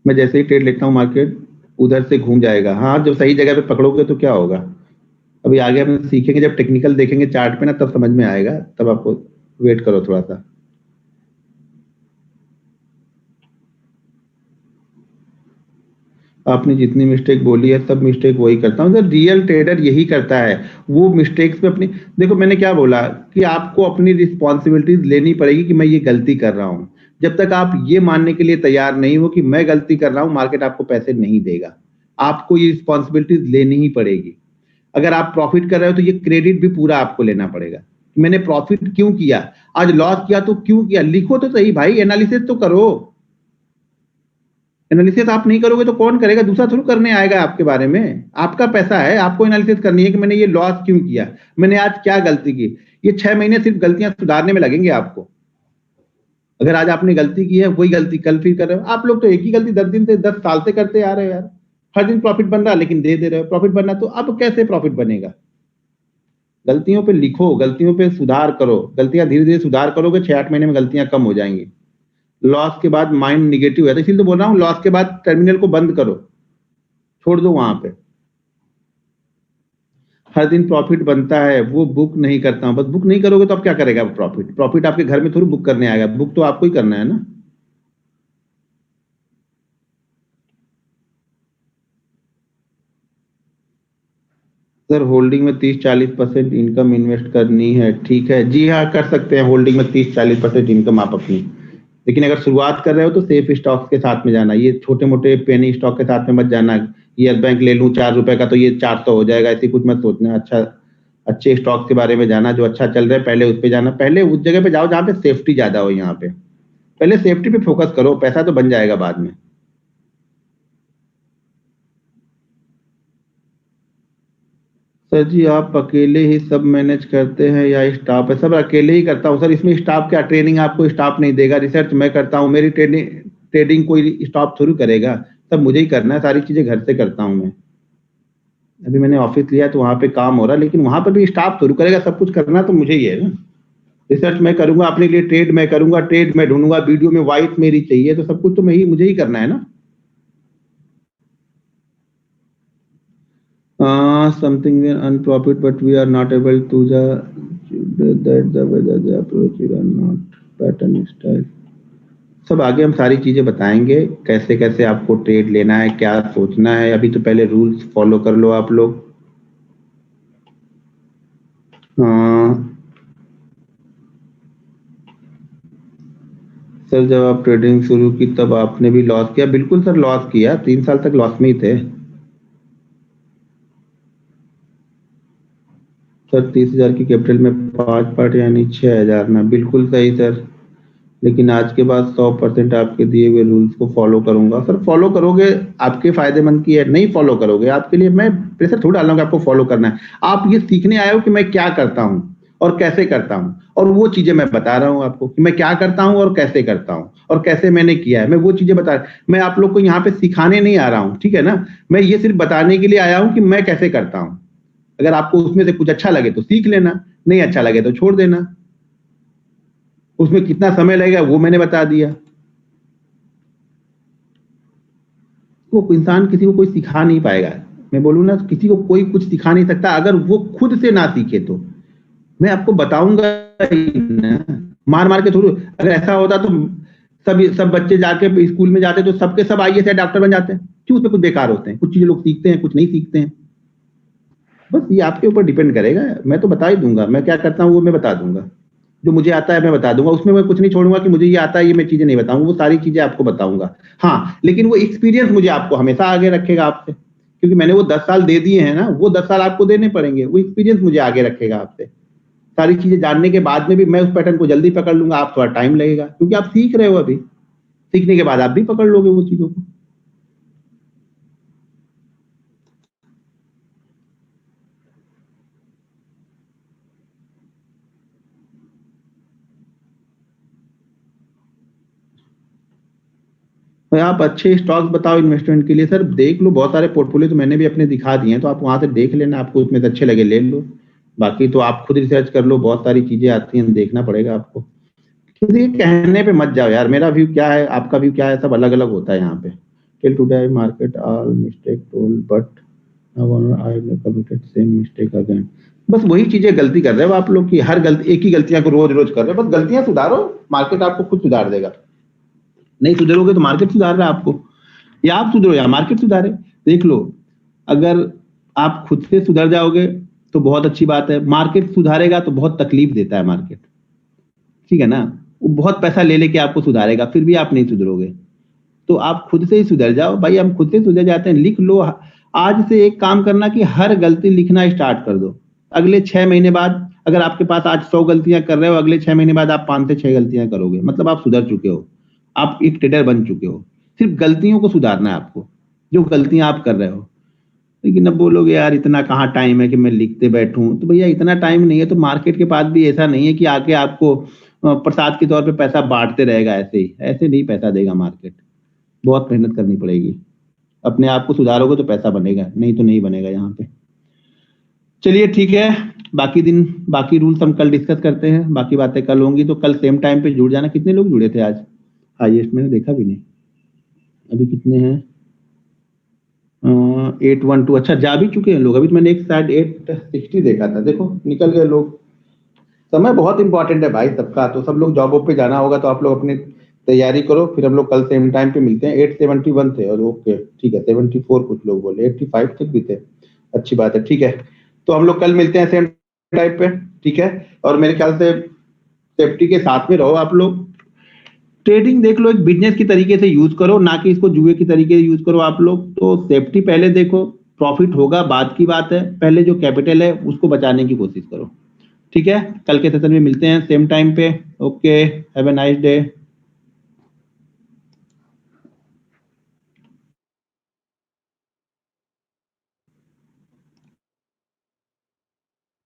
Speaker 1: मैं जैसे ही ट्रेड लेता हूँ मार्केट उधर से घूम जाएगा। हाँ जब सही जगह पे पकड़ोगे तो क्या होगा, अभी आगे हम सीखेंगे, जब टेक्निकल देखेंगे चार्ट पे ना तब समझ में आएगा, तब आपको वेट करो थोड़ा सा। आपने जितनी मिस्टेक बोली है सब मिस्टेक वही करता हूँ सर, रियल ट्रेडर यही करता है। वो मिस्टेक्स पे अपनी, देखो मैंने क्या बोला कि आपको अपनी रिस्पॉन्सिबिलिटीज लेनी पड़ेगी कि मैं ये गलती कर रहा हूँ। जब तक आप ये मानने के लिए तैयार नहीं हो कि मैं गलती कर रहा हूँ, मार्केट आपको पैसे नहीं देगा। आपको ये रिस्पॉन्सिबिलिटीज लेनी ही पड़ेगी। अगर आप प्रॉफिट कर रहे हो तो ये क्रेडिट भी पूरा आपको लेना पड़ेगा। मैंने प्रॉफिट क्यों किया, आज लॉस किया तो क्यों किया, लिखो तो सही भाई, एनालिसिस तो करो। एनालिसिस आप नहीं करोगे तो कौन करेगा, दूसरा थोड़ा करने आएगा आपके बारे में। आपका पैसा है, आपको एनालिसिस करनी है कि मैंने ये लॉस क्यों किया, मैंने आज क्या गलती की। ये 6 महीने सिर्फ गलतियां सुधारने में लगेंगे आपको। अगर आज आपने गलती की है, वही गलती कल फिर कर रहे हो। आप लोग तो एक ही गलती 10 दिन से 10 साल से करते आ रहे हो यार। हर दिन प्रॉफिट बन रहा है लेकिन दे रहे हो प्रॉफिट बनना, तो अब कैसे प्रॉफिट बनेगा? गलतियों पे लिखो, गलतियों पे सुधार करो, गलतियां धीरे धीरे सुधार करोगे, 6-8 महीने में गलतियां कम हो जाएंगी। लॉस के बाद माइंड निगेटिव है, तो इसीलिए तो बोल रहा हूँ लॉस के बाद टर्मिनल को बंद करो, छोड़ दो वहां पे। हर दिन प्रॉफिट बनता है वो बुक नहीं करता हूं, बस बुक नहीं करोगे तो अब क्या करेगा प्रॉफिट? प्रॉफिट आपके घर में थोड़ी बुक करने आएगा, बुक तो आपको ही करना है ना। सर होल्डिंग में 30-40% इनकम इन्वेस्ट करनी है, ठीक है जी हाँ कर सकते हैं, होल्डिंग में 30-40% इनकम आप अपनी लेकिन अगर शुरुआत कर रहे हो तो सेफ स्टॉक्स के साथ में जाना, ये छोटे मोटे पेनी स्टॉक के साथ में मत जाना। यस बैंक ले लूं 4 रुपए का तो ये 400 हो जाएगा, ऐसी कुछ मत सोचना। अच्छा अच्छे स्टॉक के बारे में जाना, जो अच्छा चल रहा है पहले उस पे जाना। पहले उस जगह पे जाओ जहाँ पे सेफ्टी ज्यादा हो। यहाँ पे पहले सेफ्टी पे फोकस करो, पैसा तो बन जाएगा बाद में। सर जी आप अकेले ही सब मैनेज करते हैं या स्टाफ है? सब अकेले ही करता हूँ सर। इसमें स्टाफ क्या, ट्रेनिंग आपको स्टाफ नहीं देगा, रिसर्च मैं करता हूँ, मेरी ट्रेडिंग कोई स्टाफ थोड़ी करेगा, सब मुझे ही करना है, सारी चीजें घर से करता हूँ मैं। अभी मैंने ऑफिस लिया तो वहां पे काम हो रहा है, लेकिन वहां पर भी स्टाफ थोड़ी करेगा, सब कुछ करना तो मुझे ही है ना। रिसर्च मैं करूंगा अपने लिए, ट्रेड मैं करूंगा, ट्रेड मैं ढूंढूंगा, वीडियो में वॉइस मेरी चाहिए, तो सब कुछ तो मुझे ही करना है ना। Something unprofit, but we are not able to that the whether the approach or not pattern style। सब आगे हम सारी चीजें बताएंगे, कैसे कैसे आपको ट्रेड लेना है, क्या सोचना है। अभी तो पहले रूल्स फॉलो कर लो आप लोग। सर जब आप ट्रेडिंग शुरू की तब आपने भी लॉस किया? बिल्कुल सर लॉस किया, 3 साल तक लॉस में ही थे सर। 30,000 की कैपिटल में 5 पार्ट यानी 6,000 ना? बिल्कुल सही सर, लेकिन आज के बाद 100% आपके दिए हुए रूल्स को फॉलो करूंगा। सर फॉलो करोगे, आपके फायदेमंद की है, नहीं फॉलो करोगे आपके लिए मैं प्रेशर थोड़ा डाल रहा हूं कि आपको फॉलो करना है। आप ये सीखने आए हो कि मैं क्या करता हूं और कैसे करता हूं, और वो चीजें मैं बता रहा हूं आपको कि मैं क्या करता हूं और कैसे करता हूं और कैसे मैंने किया है। मैं वो चीजें बता, मैं आप लोग को यहाँ पे सिखाने नहीं आ रहा हूँ, ठीक है ना। मैं ये सिर्फ बताने के लिए आया हूँ कि मैं कैसे करता हूँ। अगर आपको उसमें से कुछ अच्छा लगे तो सीख लेना, नहीं अच्छा लगे तो छोड़ देना। उसमें कितना समय लगेगा वो मैंने बता दिया। वो इंसान किसी को कोई सिखा नहीं पाएगा। मैं बोलूँ ना, किसी को कोई कुछ सिखा नहीं सकता अगर वो खुद से ना सीखे। तो मैं आपको बताऊंगा ही ना, मार मार के थोड़ी। अगर ऐसा होता तो सब बच्चे जाके स्कूल में जाते तो सबके सब आईएएस या डॉक्टर बन जाते हैं। क्यों? उसमें कुछ बेकार होते हैं, कुछ चीजें लोग सीखते हैं, कुछ नहीं सीखते हैं। बस ये आपके ऊपर डिपेंड करेगा। मैं तो बता ही दूंगा, मैं क्या करता हूँ वो मैं बता दूंगा। जो मुझे आता है मैं बता दूंगा, उसमें मैं कुछ नहीं छोड़ूंगा कि मुझे ये आता है ये मैं चीजें नहीं बताऊंगा, वो सारी चीजें आपको बताऊंगा। हाँ, लेकिन वो एक्सपीरियंस मुझे आपको हमेशा आगे रखेगा आपसे, क्योंकि मैंने वो 10 साल दे दिए हैं ना, वो 10 साल आपको देने पड़ेंगे। वो एक्सपीरियंस मुझे आगे रखेगा आपसे। सारी चीजें जानने के बाद में भी मैं उस पैटर्न को जल्दी पकड़ लूंगा, आप थोड़ा टाइम लगेगा, क्योंकि आप सीख रहे हो अभी। सीखने के बाद आप भी पकड़ लोगे वो चीजों को। भाई आप अच्छे स्टॉक्स बताओ इन्वेस्टमेंट के लिए। सर देख लो, बहुत सारे पोर्टफोलियो तो मैंने भी अपने दिखा दिए हैं, तो आप वहां से देख लेना, आपको उसमें से अच्छे लगे ले लो। बाकी तो आप खुद रिसर्च कर लो, बहुत सारी चीजें आती हैं, देखना पड़ेगा आपको। किसी के कहने पे मत जाओ यार, मेरा व्यू क्या है आपका व्यू क्या है, सब अलग अलग होता है यहाँ पे। Till today market all mistake toll but I committed same mistake again. बस वही चीजें गलती कर रहे हो आप लोग की, हर गलती एक ही गलतियां को रोज रोज कर रहे हो। बस गलतियां सुधारो, मार्केट आपको खुद सुधार देगा। नहीं सुधरोगे तो मार्केट सुधार रहा है आपको, या आप सुधरो या मार्केट सुधारे। देख लो, अगर आप खुद से सुधर जाओगे तो बहुत अच्छी बात है, मार्केट सुधारेगा तो बहुत तकलीफ देता है मार्केट, ठीक है ना। वो बहुत पैसा ले लेके आपको सुधारेगा, फिर भी आप नहीं सुधरोगे। तो आप खुद से ही सुधर जाओ भाई, हम खुद से सुधर जाते हैं। लिख लो, आज से एक काम करना कि हर गलती लिखना स्टार्ट कर दो। अगले 6 महीने बाद अगर आपके पास आज 100 गलतियां कर रहे हो, अगले 6 महीने बाद आप 5 से 6 गलतियां करोगे, मतलब आप सुधर चुके हो, आप एक ट्रेडर बन चुके हो। सिर्फ गलतियों को सुधारना है आपको, जो गलतियां आप कर रहे हो। लेकिन अब बोलोगे यार इतना कहाँ टाइम है कि मैं लिखते बैठूं, तो भैया इतना टाइम नहीं है। तो मार्केट के पास भी ऐसा नहीं है कि आके आपको प्रसाद के तौर पे पैसा बांटते रहेगा। ऐसे ही ऐसे नहीं पैसा देगा मार्केट, बहुत मेहनत करनी पड़ेगी। अपने आप को सुधारोगे तो पैसा बनेगा, नहीं तो नहीं बनेगा यहाँ पे। चलिए ठीक है, बाकी दिन बाकी रूल्स हम कल डिस्कस करते हैं, बाकी बातें कल होंगी। तो कल सेम टाइम पे जुड़ जाना। कितने लोग जुड़े थे आज? हाईएस्ट मैंने देखा भी नहीं, अभी कितने हैं? 812। अच्छा जा भी चुके हैं लोग, अभी तो मैंने एक साइड 860 देखा था। देखो निकल गए लोग। समय बहुत इंपॉर्टेंट है भाई सबका, तो सब लोग जॉबों पे जाना होगा, तो आप लोग अपनी तैयारी करो। फिर हम लोग कल सेम टाइम पे मिलते हैं। 871 थे और ओके ठीक है, 74 कुछ लोग बोले, 85 तक भी थे। अच्छी बात है, ठीक है। तो हम लोग कल मिलते हैं सेम टाइप पे, ठीक है। और मेरे ख्याल से सेफ्टी के साथ में रहो आप लोग, ट्रेडिंग देख लो एक बिजनेस की तरीके से यूज करो, ना कि इसको जुए की तरीके से यूज करो आप लोग। तो सेफ्टी पहले देखो, प्रॉफिट होगा बाद की बात है, पहले जो कैपिटल है उसको बचाने की कोशिश करो। ठीक है, कल के सेशन में मिलते हैं सेम टाइम पे। Okay, have a nice day.